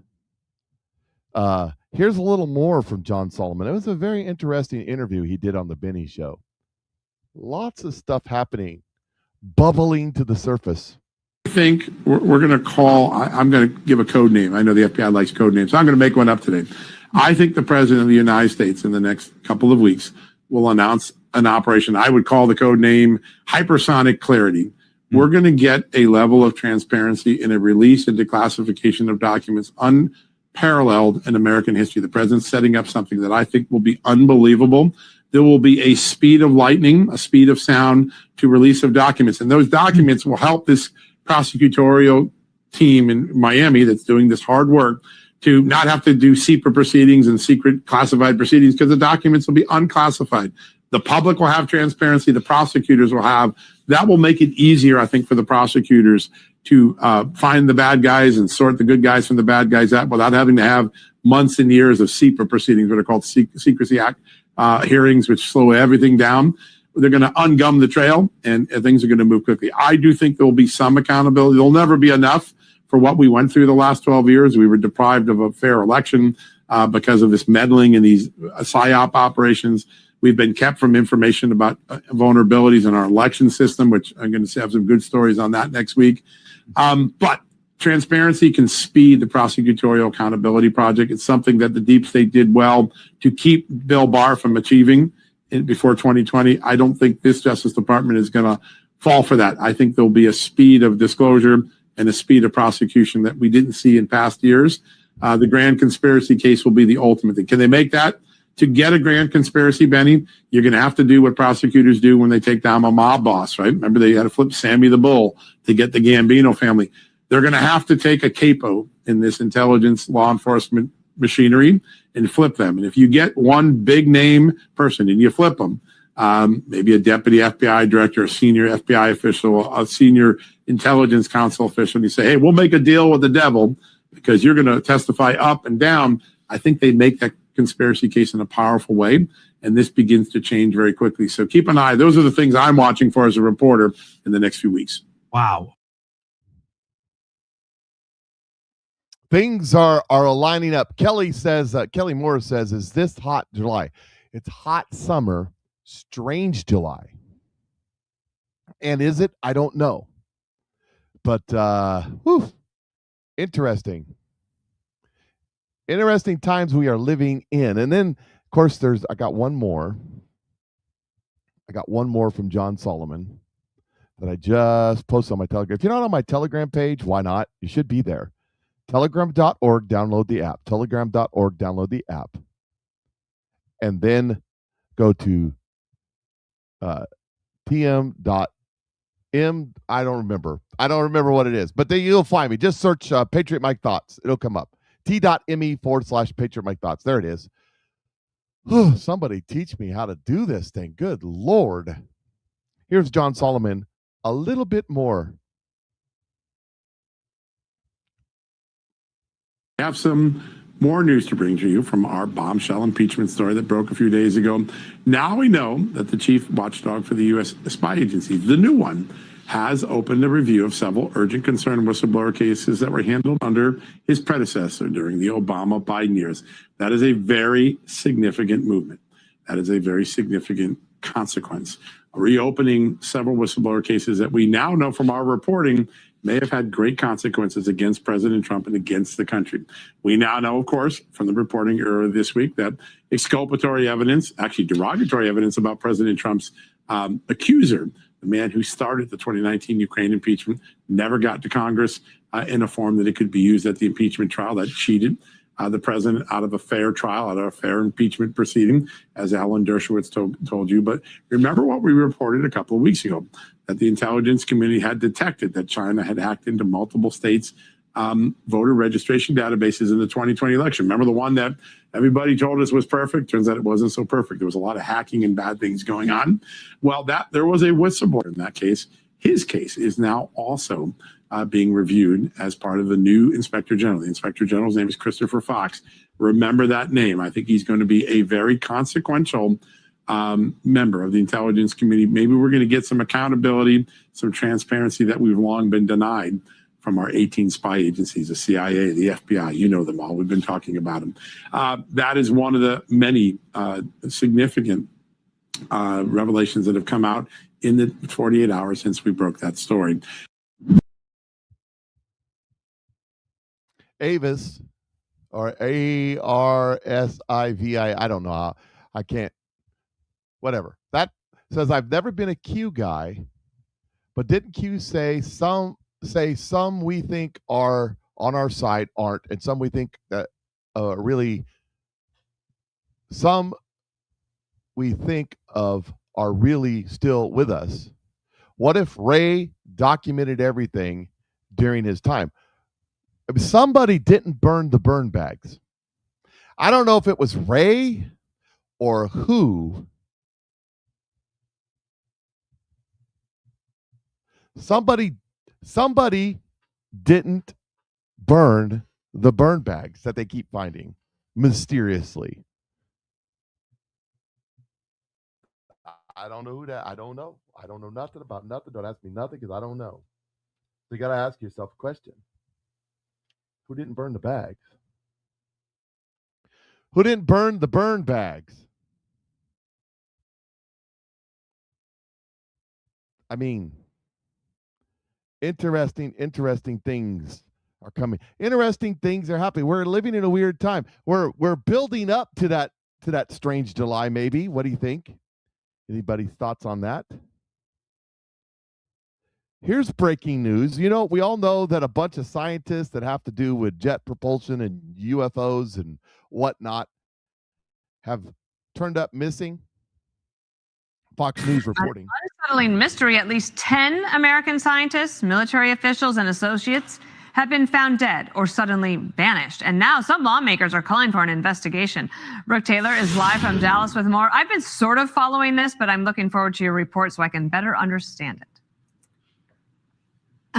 Here's a little more from John Solomon. It was a very interesting interview he did on the Benny show. Lots of stuff happening, bubbling to the surface. I think we're going to call, I'm going to give a code name. I know the FBI likes code names, so I'm going to make one up today. I think the president of the United States in the next couple of weeks will announce an operation. I would call the code name Hypersonic Clarity. We're going to get a level of transparency in a release and declassification of documents unparalleled in American history. The president's setting up something that I think will be unbelievable. There will be a speed of lightning, a speed of sound to release of documents. And those documents will help this prosecutorial team in Miami that's doing this hard work to not have to do secret proceedings and secret classified proceedings, because the documents will be unclassified. The public will have transparency. The prosecutors will have. That will make it easier, I think, for the prosecutors to find the bad guys and sort the good guys from the bad guys out without having to have months and years of SEPA proceedings, what are called Secrecy Act hearings, which slow everything down. They're going to ungum the trail, and things are going to move quickly. I do think there will be some accountability. There'll never be enough for what we went through the last 12 years. We were deprived of a fair election because of this meddling in these PSYOP operations. We've been kept from information about vulnerabilities in our election system, which I'm going to have some good stories on that next week. But transparency can speed the prosecutorial accountability project. It's something that the deep state did well to keep Bill Barr from achieving before 2020. I don't think this Justice Department is going to fall for that. I think there'll be a speed of disclosure and a speed of prosecution that we didn't see in past years. The grand conspiracy case will be the ultimate thing. Can they make that? To get a grand conspiracy, Benny, you're going to have to do what prosecutors do when they take down a mob boss, right? Remember, they had to flip Sammy the Bull to get the Gambino family. They're going to have to take a capo in this intelligence law enforcement machinery and flip them. And if you get one big name person and you flip them, maybe a deputy FBI director, a senior FBI official, a senior intelligence council official, and you say, hey, we'll make a deal with the devil because you're going to testify up and down. I think they make that conspiracy case in a powerful way, and this begins to change very quickly. So keep an eye. Those are the things I'm watching for as a reporter in the next few weeks. Wow. Things are lining up. Kelly Moore says, is this hot July? It's hot summer, strange July. And is it? I don't know. But interesting. Interesting times we are living in. And then, of course, I got one more. I got one more from John Solomon that I just posted on my Telegram. If you're not on my Telegram page, why not? You should be there. Telegram.org, download the app. Telegram.org, download the app. And then go to tm.m. I don't remember what it is, but then you'll find me. Just search Patriot Mike Thoughts. It'll come up. T.me/Patriot Mike Thoughts. There it is. Somebody teach me how to do this thing. Good Lord. Here's John Solomon. A little bit more. I have some more news to bring to you from our bombshell impeachment story that broke a few days ago. Now we know that the chief watchdog for the U.S. spy agency, the new one, has opened a review of several urgent concern whistleblower cases that were handled under his predecessor during the Obama-Biden years. That is a very significant movement. That is a very significant consequence. Reopening several whistleblower cases that we now know from our reporting may have had great consequences against President Trump and against the country. We now know, of course, from the reporting earlier this week that exculpatory evidence, actually derogatory evidence about President Trump's accuser, the man who started the 2019 Ukraine impeachment, never got to Congress in a form that it could be used at the impeachment trial. That cheated the president out of a fair trial, out of a fair impeachment proceeding, as Alan Dershowitz told you. But remember what we reported a couple of weeks ago, that the intelligence community had detected that China had hacked into multiple states' voter registration databases in the 2020 election. Remember the one that everybody told us was perfect? Turns out it wasn't so perfect. There was a lot of hacking and bad things going on. Well, there was a whistleblower in that case. His case is now also being reviewed as part of the new Inspector General. The Inspector General's name is Christopher Fox. Remember that name. I think he's going to be a very consequential member of the intelligence community. Maybe we're going to get some accountability, some transparency that we've long been denied from our 18 spy agencies, the CIA, the FBI. You know them all. We've been talking about them. That is one of the many significant revelations that have come out in the 48 hours since we broke that story. Avis, or ARSIVI, I don't know how. I can't. Whatever. That says, I've never been a Q guy, but didn't Q say some we think are on our side aren't, and some we think that really some we think of are really still with us? What if Ray documented everything during his time? If somebody didn't burn the burn bags. I don't know if it was Ray or who, Somebody didn't burn the burn bags that they keep finding mysteriously. I don't know who that. I don't know. I don't know nothing about nothing. Don't ask me nothing because I don't know. So you got to ask yourself a question. Who didn't burn the bags? Who didn't burn the burn bags? I mean, interesting things are coming. Interesting things are happening. We're living in a weird time. We're building up to that strange July, maybe. What do you think? Anybody's thoughts on that? Here's breaking news. You know, we all know that a bunch of scientists that have to do with jet propulsion and UFOs and whatnot have turned up missing. Fox News reporting. An unsettling mystery. At least 10 American scientists, military officials, and associates have been found dead or suddenly vanished. And now some lawmakers are calling for an investigation. Brooke Taylor is live from Dallas with more. I've been sort of following this, but I'm looking forward to your report so I can better understand it.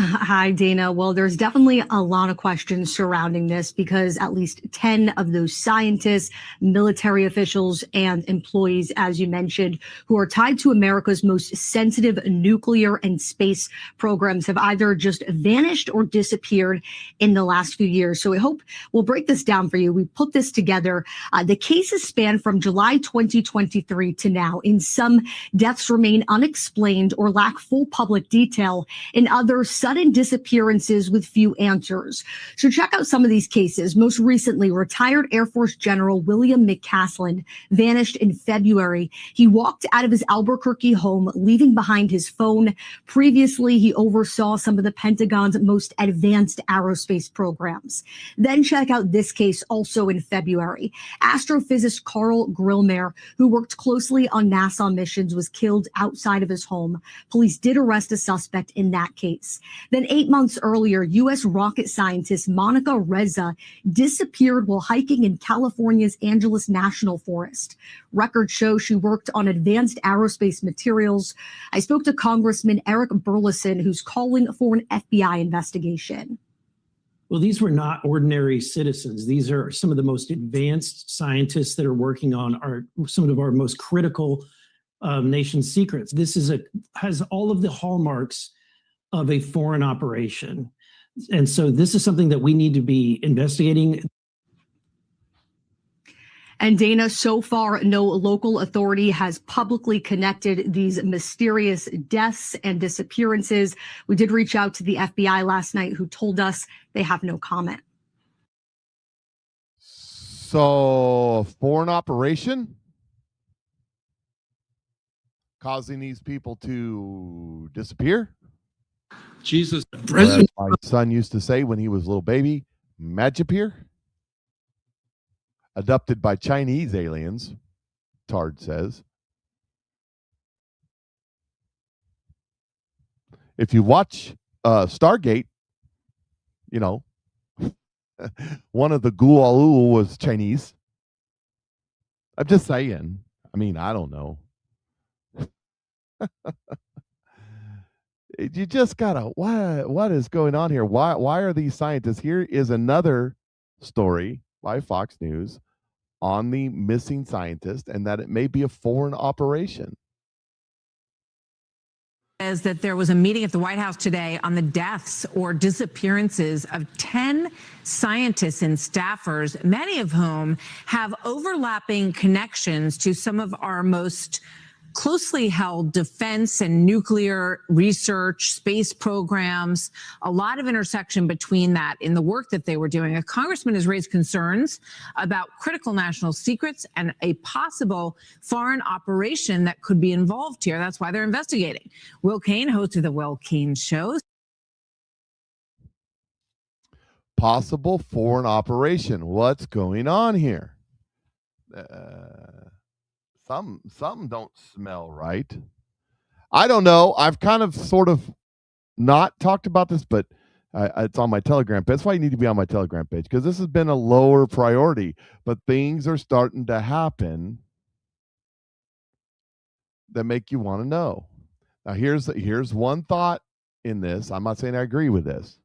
Hi, Dana. Well, there's definitely a lot of questions surrounding this because at least 10 of those scientists, military officials, and employees, as you mentioned, who are tied to America's most sensitive nuclear and space programs have either just vanished or disappeared in the last few years. So I hope we'll break this down for you. We put this together. The cases span from July 2023 to now. In some, deaths remain unexplained or lack full public detail. In others, sudden disappearances with few answers. So check out some of these cases. Most recently, retired Air Force General William McCaslin vanished in February. He walked out of his Albuquerque home, leaving behind his phone. Previously, he oversaw some of the Pentagon's most advanced aerospace programs. Then check out this case also in February. Astrophysicist Carl Grillmer, who worked closely on NASA missions, was killed outside of his home. Police did arrest a suspect in that case. Then 8 months earlier, U.S. rocket scientist Monica Reza disappeared while hiking in California's Angeles National Forest. Records show she worked on advanced aerospace materials. I spoke to Congressman Eric Burleson, who's calling for an FBI investigation. Well, these were not ordinary citizens. These are some of the most advanced scientists that are working on some of our most critical nation's secrets. This has all of the hallmarks of a foreign operation. And so this is something that we need to be investigating. And Dana, so far, no local authority has publicly connected these mysterious deaths and disappearances. We did reach out to the FBI last night, who told us they have no comment. So, foreign operation causing these people to disappear? Jesus. As my son used to say when he was a little baby, Magippear. Adopted by Chinese aliens, Tard says. If you watch Stargate, you know, one of the Gualu was Chinese. I'm just saying. I mean, I don't know. You just gotta, what is going on here? Why are these scientists? Here is another story by Fox News on the missing scientist and that it may be a foreign operation. Says that there was a meeting at the White House today on the deaths or disappearances of 10 scientists and staffers, many of whom have overlapping connections to some of our most closely held defense and nuclear research, space programs, a lot of intersection between that in the work that they were doing. A congressman has raised concerns about critical national secrets and a possible foreign operation that could be involved here. That's why they're investigating. Will Cain, host of the Will Cain Show. Possible foreign operation. What's going on here? Some don't smell right. I don't know. I've kind of sort of not talked about this, but it's on my Telegram page. That's why you need to be on my Telegram page, because this has been a lower priority, but things are starting to happen that make you want to know. Now, here's one thought in this. I'm not saying I agree with this.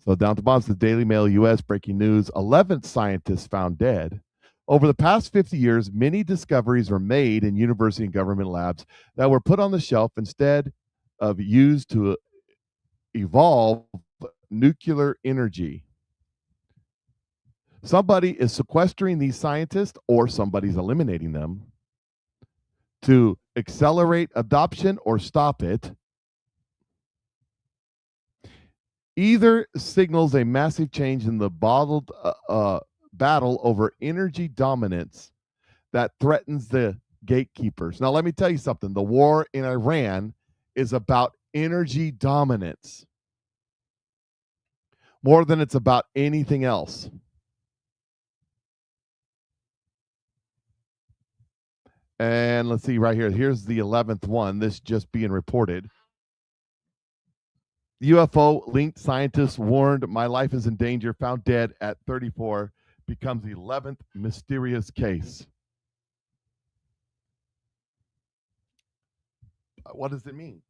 So down at the bottom, the Daily Mail U.S. breaking news: 11th scientist found dead. Over the past 50 years, many discoveries were made in university and government labs that were put on the shelf instead of used to evolve nuclear energy. Somebody is sequestering these scientists, or somebody's eliminating them to accelerate adoption or stop it. Either signals a massive change in the battle over energy dominance that threatens the gatekeepers. Now, let me tell you something. The war in Iran is about energy dominance more than it's about anything else. And let's see right here. Here's the 11th one. This just being reported. UFO-linked scientists warned my life is in danger, found dead at 34, becomes the 11th mysterious case. What does it mean?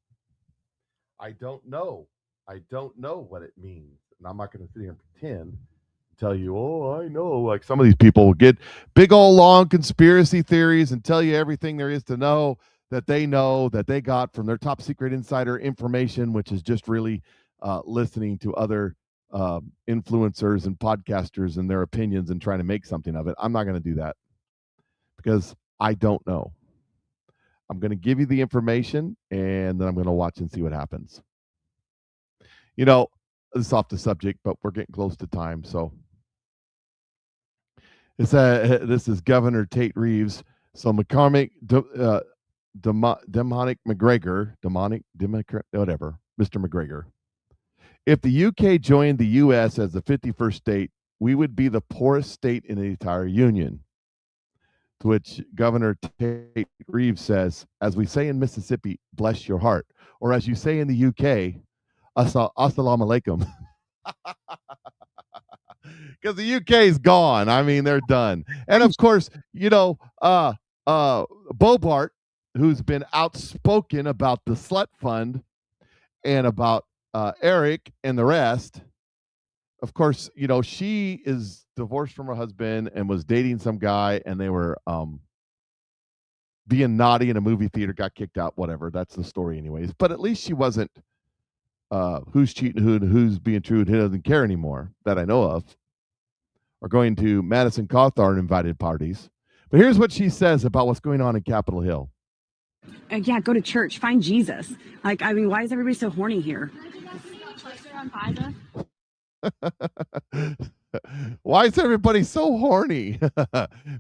I don't know. I don't know what it means. And I'm not going to sit here and pretend and tell you, oh, I know. Like some of these people will get big old long conspiracy theories and tell you everything there is to know that they got from their top secret insider information, which is just really listening to other influencers and podcasters and their opinions and trying to make something of it. I'm not going to do that because I don't know. I'm going to give you the information and then I'm going to watch and see what happens. You know, this is off the subject, but we're getting close to time. So this is Governor Tate Reeves. So McCormick, demonic McGregor, whatever, Mr. McGregor. If the UK joined the US as the 51st state, we would be the poorest state in the entire union. To which Governor Tate Reeves says, as we say in Mississippi, bless your heart. Or as you say in the UK, assalamu alaikum. Because the UK is gone. I mean, they're done. And of course, you know, Bobart, who's been outspoken about the slut fund and about Eric and the rest. Of course, you know, she is divorced from her husband and was dating some guy, and they were being naughty in a movie theater, got kicked out, whatever. That's the story anyways. But at least she wasn't who's cheating who and who's being true and who doesn't care anymore that I know of, or going to Madison Cawthorn invited parties. But here's what she says about what's going on in Capitol Hill. Yeah, go to church, find Jesus. Like, I mean, why is everybody so horny here? Why is everybody so horny?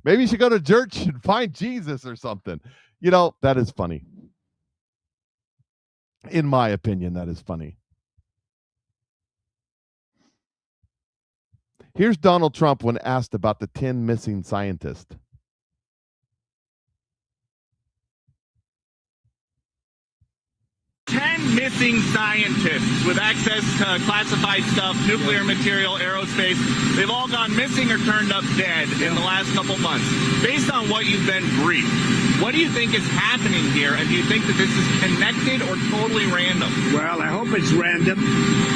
Maybe you should go to church and find Jesus or something. You know, that is funny. In my opinion, that is funny. Here's Donald Trump when asked about the 10 missing scientists. Missing scientists with access to classified stuff, nuclear material, aerospace. They've all gone missing or turned up dead in the last couple months. Based on what you've been briefed, what do you think is happening here? And do you think that this is connected or totally random? Well, I hope it's random,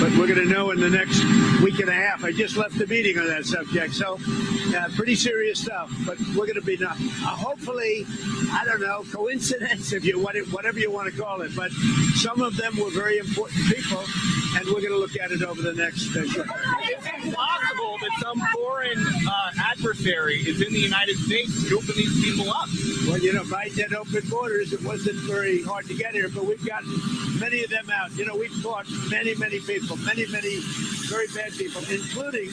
but we're going to know in the next week and a half. I just left the meeting on that subject, so pretty serious stuff. But we're going to be hopefully, I don't know, coincidence, if you whatever you want to call it. But some of them were very important people, and we're going to look at it over the next. Is it possible that some foreign adversary is in the United States scooping these people up? Well, you know, Biden had open borders. It wasn't very hard to get here, but we've gotten many of them out. You know, we've caught many people, many very bad people, including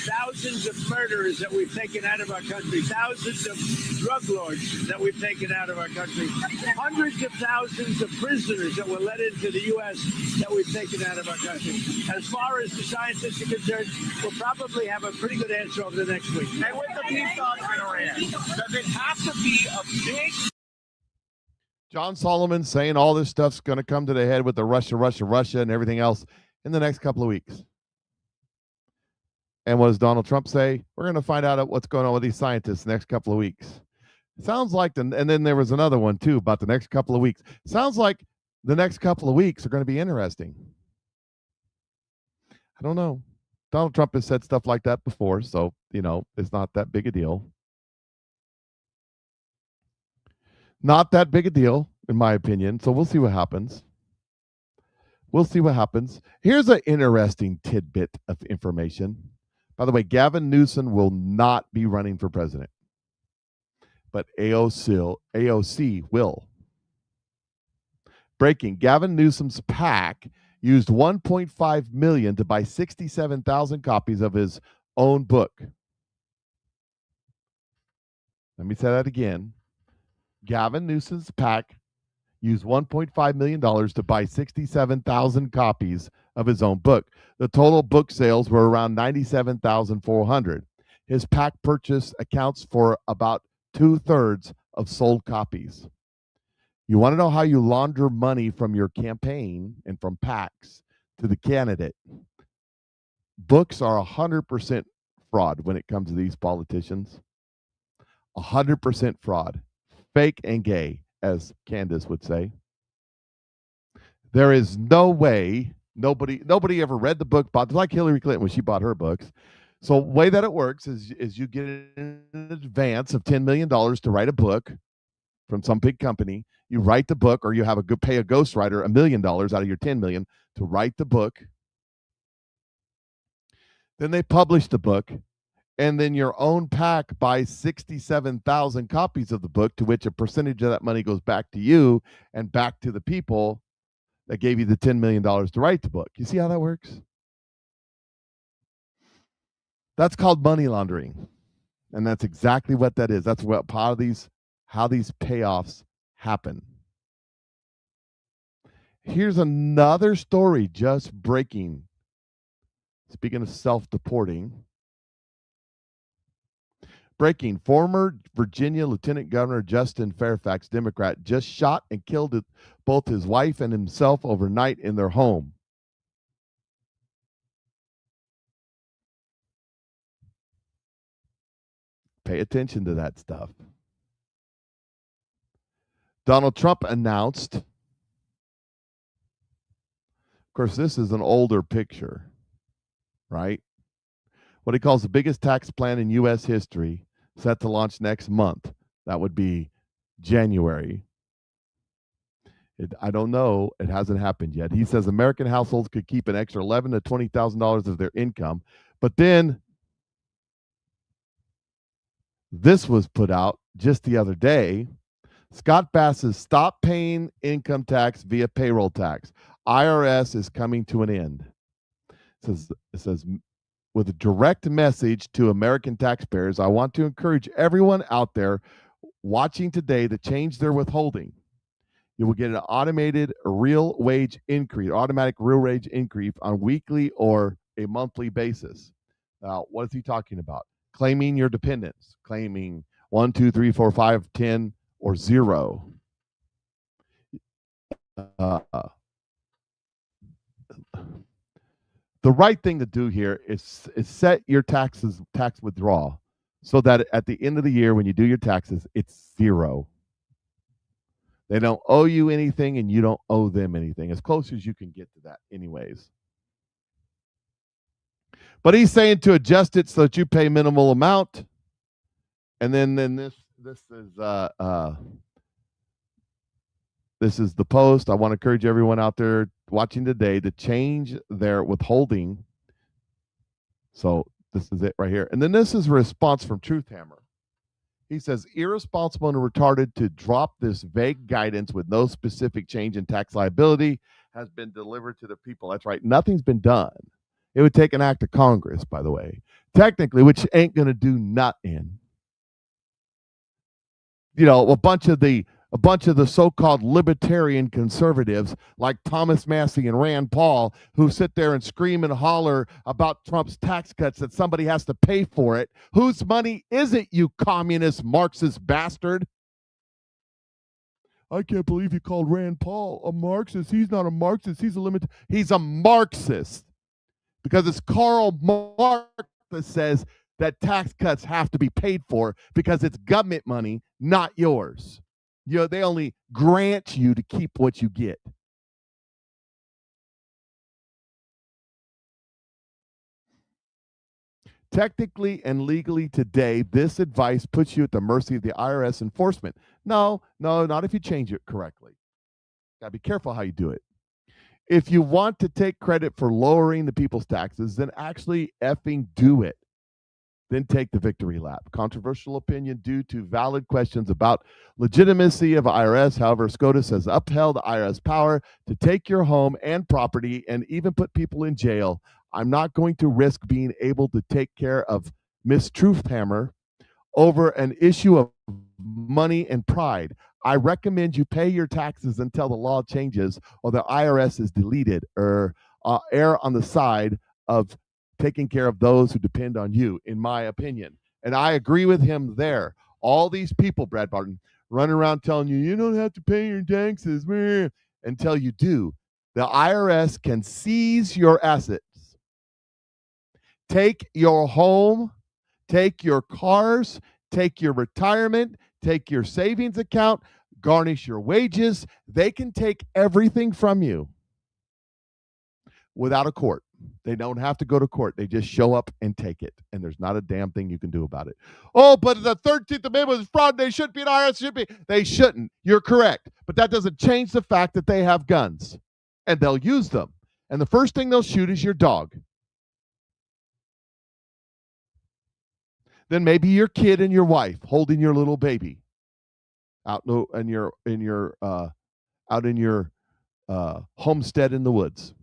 thousands of murderers that we've taken out of our country, thousands of drug lords that we've taken out of our country, hundreds of thousands of prisoners that were let into the U.S. that we've taken out of our country. As far as the scientists are concerned, we'll probably have a pretty good answer over the next week. And with the peace talks in Iran, does it have to be a big... John Solomon saying all this stuff's going to come to the head with the Russia, and everything else in the next couple of weeks. And what does Donald Trump say? We're going to find out what's going on with these scientists the next couple of weeks. Sounds like, and then there was another one too about the next couple of weeks. Sounds like the next couple of weeks are going to be interesting. don't know. Donald Trump has said stuff like that before, so, it's not that big a deal. Not that big a deal, in my opinion. So we'll see what happens. We'll see what happens. Here's an interesting tidbit of information. By the way, Gavin Newsom will not be running for president, but AOC will. Breaking: Gavin Newsom's PAC used $1.5 million to buy 67,000 copies of his own book. Let me say that again. Gavin Newsom's PAC used $1.5 million to buy 67,000 copies of his own book. The total book sales were around 97,400. His PAC purchase accounts for about 2/3 of sold copies. You want to know how you launder money from your campaign and from PACs to the candidate? Books are 100% fraud when it comes to these politicians. 100% fraud. Fake and gay, as Candace would say. There is no way, nobody ever read the book, bought, like Hillary Clinton when she bought her books. So the way that it works is you get an advance of $10 million to write a book from some big company. You write the book, or you have pay a ghostwriter $1 million out of your $10 million to write the book. Then they publish the book, and then your own PAC buys 67,000 copies of the book, to which a percentage of that money goes back to you and back to the people that gave you the $10 million to write the book. You see how that works? That's called money laundering. And that's exactly what that is. That's what how these payoffs happen. Here's another story just breaking. Speaking of self-deporting. Breaking: former Virginia Lieutenant Governor Justin Fairfax, Democrat, just shot and killed both his wife and himself overnight in their home. Pay attention to that stuff. Donald Trump announced, of course, this is an older picture, right? What he calls the biggest tax plan in U.S. history, set to launch next month. That would be January. I don't know. It hasn't happened yet. He says American households could keep an extra $11,000 to $20,000 of their income. But then this was put out just the other day. Scott Bass says, stop paying income tax via payroll tax. IRS is coming to an end. It says, with a direct message to American taxpayers, I want to encourage everyone out there watching today to change their withholding. You will get an automatic real wage increase on weekly or a monthly basis. Now, what is he talking about? Claiming your dependents, claiming 1, 2, 3, 4, 5, 10, or 0. The right thing to do here is set your tax withdrawal so that at the end of the year, when you do your taxes, it's 0. They don't owe you anything, and you don't owe them anything. As close as you can get to that anyways. But he's saying to adjust it so that you pay minimal amount. And then this is the post. I want to encourage everyone out there watching today to change their withholding. So this is it right here. And then this is a response from Truth Hammer. He says, irresponsible and retarded to drop this vague guidance with no specific change in tax liability has been delivered to the people. That's right. Nothing's been done. It would take an act of Congress, by the way, technically, which ain't going to do nothing. You know, a bunch of the so-called libertarian conservatives like Thomas Massey and Rand Paul, who sit there and scream and holler about Trump's tax cuts, that somebody has to pay for it. Whose money is it, you communist Marxist bastard? I can't believe you called Rand Paul a Marxist. He's not a Marxist. He's a Marxist. Because it's Karl Marx that says that tax cuts have to be paid for because it's government money, not yours. You know, they only grant you to keep what you get. Technically and legally today, this advice puts you at the mercy of the IRS enforcement. No, not if you change it correctly. Got to be careful how you do it. If you want to take credit for lowering the people's taxes, then actually effing do it. Then take the victory lap. Controversial opinion due to valid questions about legitimacy of IRS. However, SCOTUS has upheld IRS power to take your home and property and even put people in jail. I'm not going to risk being able to take care of Miss Truthhammer over an issue of money and pride. I recommend you pay your taxes until the law changes or the IRS is deleted, or err on the side of taking care of those who depend on you, in my opinion. And I agree with him there. All these people, Brad Barton, running around telling you, you don't have to pay your taxes until you do. The IRS can seize your assets. Take your home, take your cars, take your retirement, take your savings account, garnish your wages. They can take everything from you without a court. They don't have to go to court. They just show up and take it. And there's not a damn thing you can do about it. Oh, but the 13th Amendment is fraud. They shouldn't be an IRS. They shouldn't. You're correct. But that doesn't change the fact that they have guns. And they'll use them. And the first thing they'll shoot is your dog. Then maybe your kid and your wife holding your little baby out in your homestead in the woods.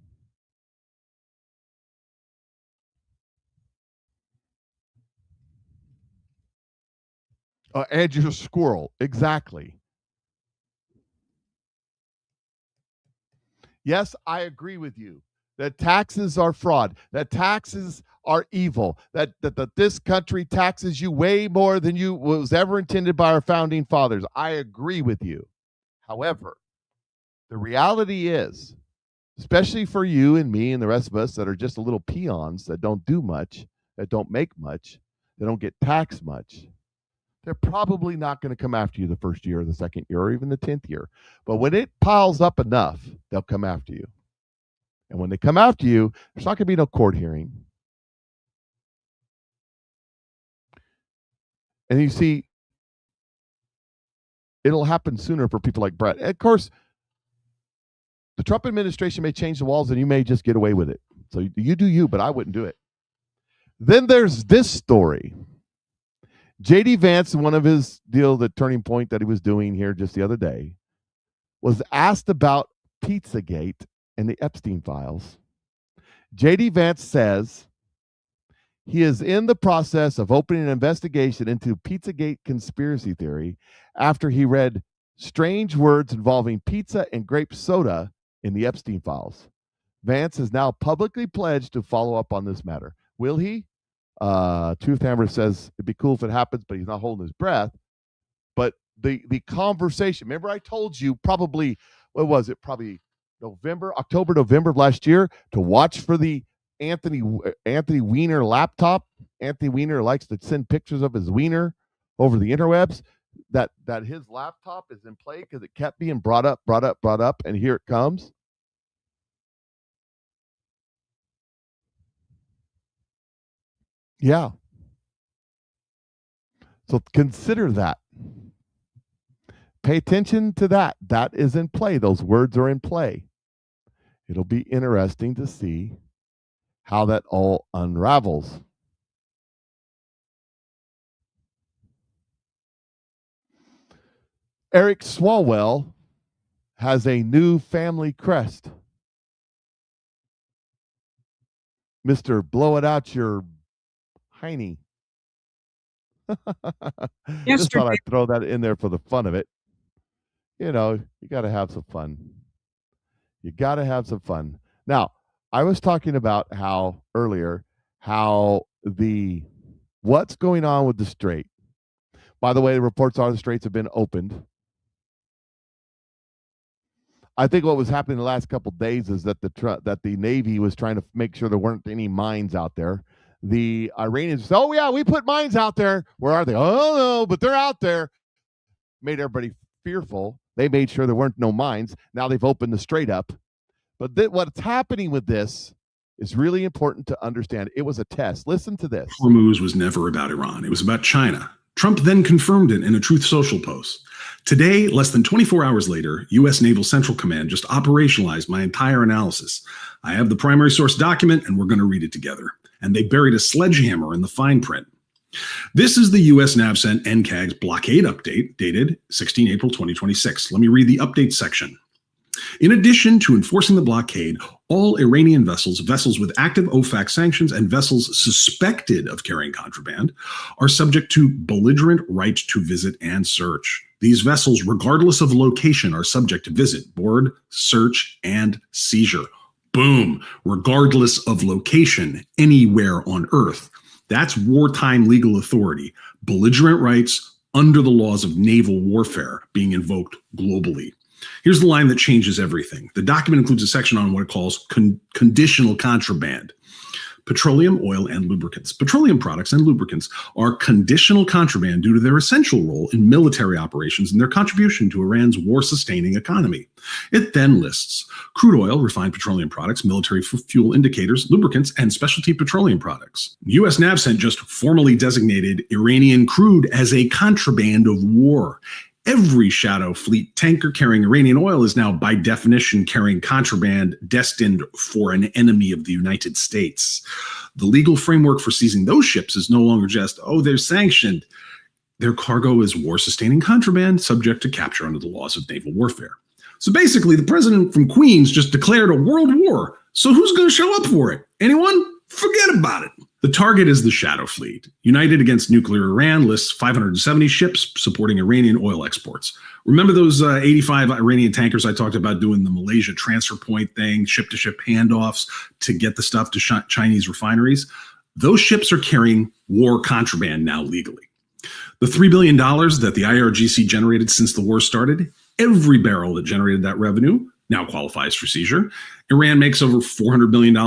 And your squirrel, exactly. Yes, I agree with you that taxes are fraud, that taxes are evil, that this country taxes you way more than was ever intended by our founding fathers. I agree with you. However, the reality is, especially for you and me and the rest of us that are just a little peons that don't do much, that don't make much, that don't get taxed much, they're probably not going to come after you the first year or the second year or even the 10th year. But when it piles up enough, they'll come after you. And when they come after you, there's not going to be no court hearing. And you see, it'll happen sooner for people like Brett. And of course, the Trump administration may change the walls and you may just get away with it. So you do you, but I wouldn't do it. Then there's this story. J.D. Vance, in one of his the turning point that he was doing here just the other day, was asked about Pizzagate and the Epstein files. J.D. Vance says he is in the process of opening an investigation into Pizzagate conspiracy theory after he read strange words involving pizza and grape soda in the Epstein files. Vance has now publicly pledged to follow up on this matter. Will he? Truthhammer says it'd be cool if it happens, but he's not holding his breath. But the conversation, remember I told you probably, what was it? Probably October, November of last year to watch for the Anthony Weiner laptop. Anthony Weiner likes to send pictures of his wiener over the interwebs. That his laptop is in play because it kept being brought up, and here it comes. Yeah. So consider that. Pay attention to that. That is in play. Those words are in play. It'll be interesting to see how that all unravels. Eric Swalwell has a new family crest. Mr. Blow It Out Your Heine. Just thought I'd throw that in there for the fun of it. You know, you got to have some fun. You got to have some fun. Now, I was talking about what's going on with the Strait. By the way, the reports are the straits have been opened. I think what was happening the last couple of days is that the Navy was trying to make sure there weren't any mines out there. The Iranians said, oh, yeah, we put mines out there. Where are they? Oh, no, but they're out there. Made everybody fearful. They made sure there weren't no mines. Now they've opened the strait up. But what's happening with this is really important to understand. It was a test. Listen to this. Hormuz was never about Iran. It was about China. Trump then confirmed it in a Truth Social post. Today, less than 24 hours later, U.S. Naval Central Command just operationalized my entire analysis. I have the primary source document, and we're going to read it together. And they buried a sledgehammer in the fine print. This is the U.S. NAVCENT NCAG's blockade update dated 16 April 2026. Let me read the update section. In addition to enforcing the blockade, all Iranian vessels with active OFAC sanctions, and vessels suspected of carrying contraband are subject to belligerent right to visit and search. These vessels, regardless of location, are subject to visit, board, search, and seizure. Boom. Regardless of location, anywhere on Earth. That's wartime legal authority. Belligerent rights under the laws of naval warfare being invoked globally. Here's the line that changes everything. The document includes a section on what it calls conditional contraband. Petroleum, oil, and lubricants. Petroleum products and lubricants are conditional contraband due to their essential role in military operations and their contribution to Iran's war-sustaining economy. It then lists crude oil, refined petroleum products, military fuel indicators, lubricants, and specialty petroleum products. U.S. NAVCENT just formally designated Iranian crude as a contraband of war. Every shadow fleet tanker carrying Iranian oil is now, by definition, carrying contraband destined for an enemy of the United States. The legal framework for seizing those ships is no longer just, oh, they're sanctioned. Their cargo is war-sustaining contraband subject to capture under the laws of naval warfare. So basically, the president from Queens just declared a world war. So who's going to show up for it? Anyone? Forget about it. The target is the Shadow Fleet. United Against Nuclear Iran lists 570 ships supporting Iranian oil exports. Remember those 85 Iranian tankers I talked about doing the Malaysia transfer point thing, ship-to-ship handoffs to get the stuff to Chinese refineries? Those ships are carrying war contraband now legally. The $3 billion that the IRGC generated since the war started, every barrel that generated that revenue now qualifies for seizure. Iran makes over $400 million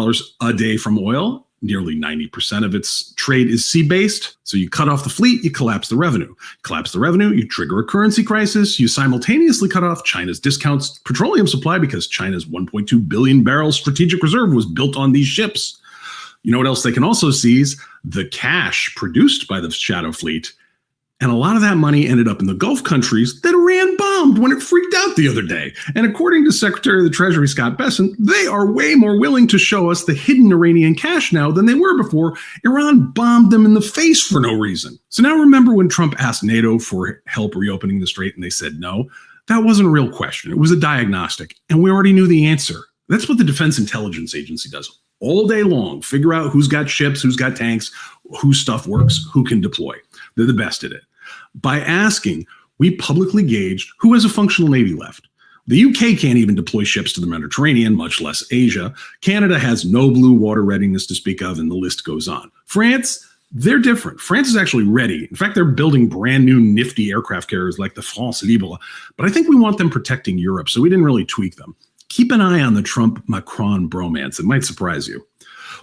a day from oil. Nearly 90% of its trade is sea-based. So you cut off the fleet, you collapse the revenue. Collapse the revenue, you trigger a currency crisis. You simultaneously cut off China's discounts petroleum supply because China's 1.2 billion barrels strategic reserve was built on these ships. You know what else they can also seize? The cash produced by the Shadow Fleet. And a lot of that money ended up in the Gulf countries that Iran bombed when it freaked out the other day. And according to Secretary of the Treasury Scott Bessent, they are way more willing to show us the hidden Iranian cash now than they were before Iran bombed them in the face for no reason. So now remember when Trump asked NATO for help reopening the strait and they said no? That wasn't a real question. It was a diagnostic. And we already knew the answer. That's what the Defense Intelligence Agency does all day long. Figure out who's got ships, who's got tanks, whose stuff works, who can deploy. They're the best at it. By asking, we publicly gauged who has a functional navy left. The UK can't even deploy ships to the Mediterranean, much less Asia. Canada has no blue water readiness to speak of, and the list goes on. France, they're different. France is actually ready. In fact, they're building brand new nifty aircraft carriers like the France Libre, but I think we want them protecting Europe, so we didn't really tweak them. Keep an eye on the Trump-Macron bromance. It might surprise you.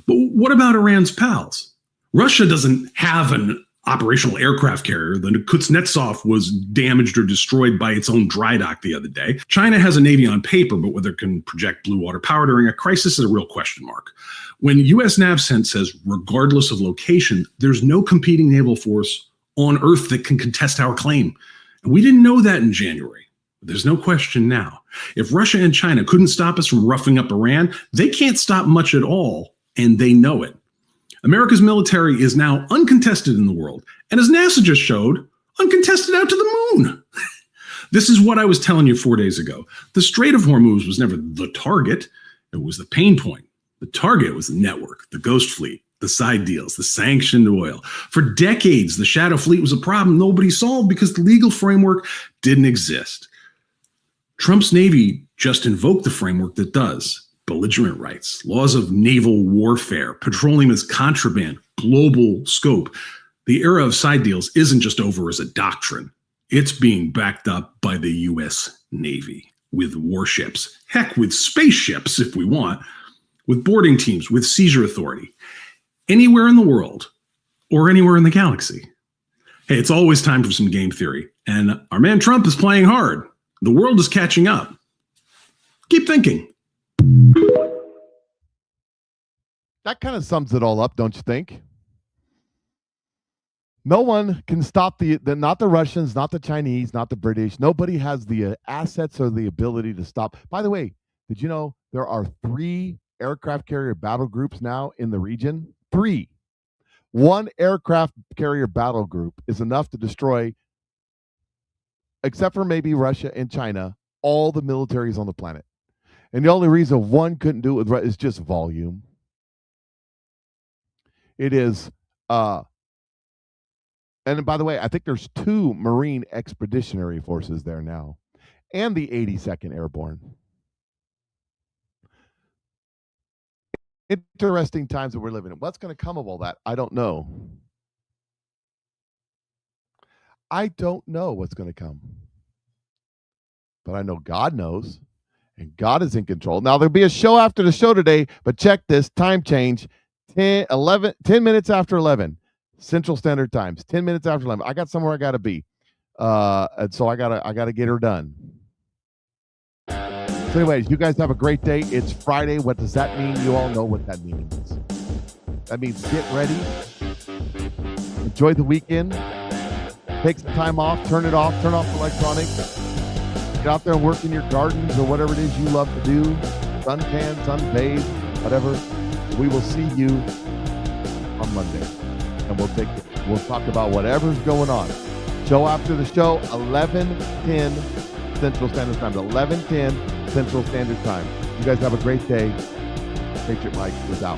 But what about Iran's pals? Russia doesn't have an operational aircraft carrier. The Kuznetsov was damaged or destroyed by its own dry dock the other day. China has a navy on paper, but whether it can project blue water power during a crisis is a real question mark. When U.S. NAVCENT says, regardless of location, there's no competing naval force on Earth that can contest our claim. And we didn't know that in January. There's no question now. If Russia and China couldn't stop us from roughing up Iran, they can't stop much at all, and they know it. America's military is now uncontested in the world, and as NASA just showed, uncontested out to the moon. This is what I was telling you 4 days ago. The Strait of Hormuz was never the target. It was the pain point. The target was the network, the ghost fleet, the side deals, the sanctioned oil. For decades, the Shadow Fleet was a problem nobody solved because the legal framework didn't exist. Trump's Navy just invoked the framework that does. Belligerent rights, laws of naval warfare, petroleum as contraband, global scope. The era of side deals isn't just over as a doctrine. It's being backed up by the U.S. Navy with warships, heck, with spaceships if we want, with boarding teams, with seizure authority. Anywhere in the world or anywhere in the galaxy. Hey, it's always time for some game theory. And our man Trump is playing hard. The world is catching up. Keep thinking. That kind of sums it all up, don't you think? No one can stop the not the Russians, not the Chinese, not the British. Nobody has the assets or the ability to stop. By the way, did you know there are 3 aircraft carrier battle groups now in the region? 3. One aircraft carrier battle group is enough to destroy, except for maybe Russia and China, all the militaries on the planet. And the only reason one couldn't do it with is just volume. It is, and by the way, I think there's 2 Marine Expeditionary Forces there now, and the 82nd Airborne. Interesting times that we're living in. What's going to come of all that? I don't know. I don't know what's going to come. But I know God knows, and God is in control. Now, there'll be a show after the show today, but check this time change. 10 minutes after 11 Central Standard Times. 10 minutes after 11. I got somewhere I got to be, and so I gotta get her done. So anyways, you guys have a great day. It's Friday. What does that mean? You all know what that means. That means get ready, enjoy the weekend, take some time off, turn it off, turn off the electronics, get out there and work in your gardens or whatever it is you love to do, suntan, sunbathe, whatever. We will see you on Monday, and we'll talk about whatever's going on. Show after the show, 11:10 Central Standard Time. 11:10 Central Standard Time. You guys have a great day. Patriot Mike is out.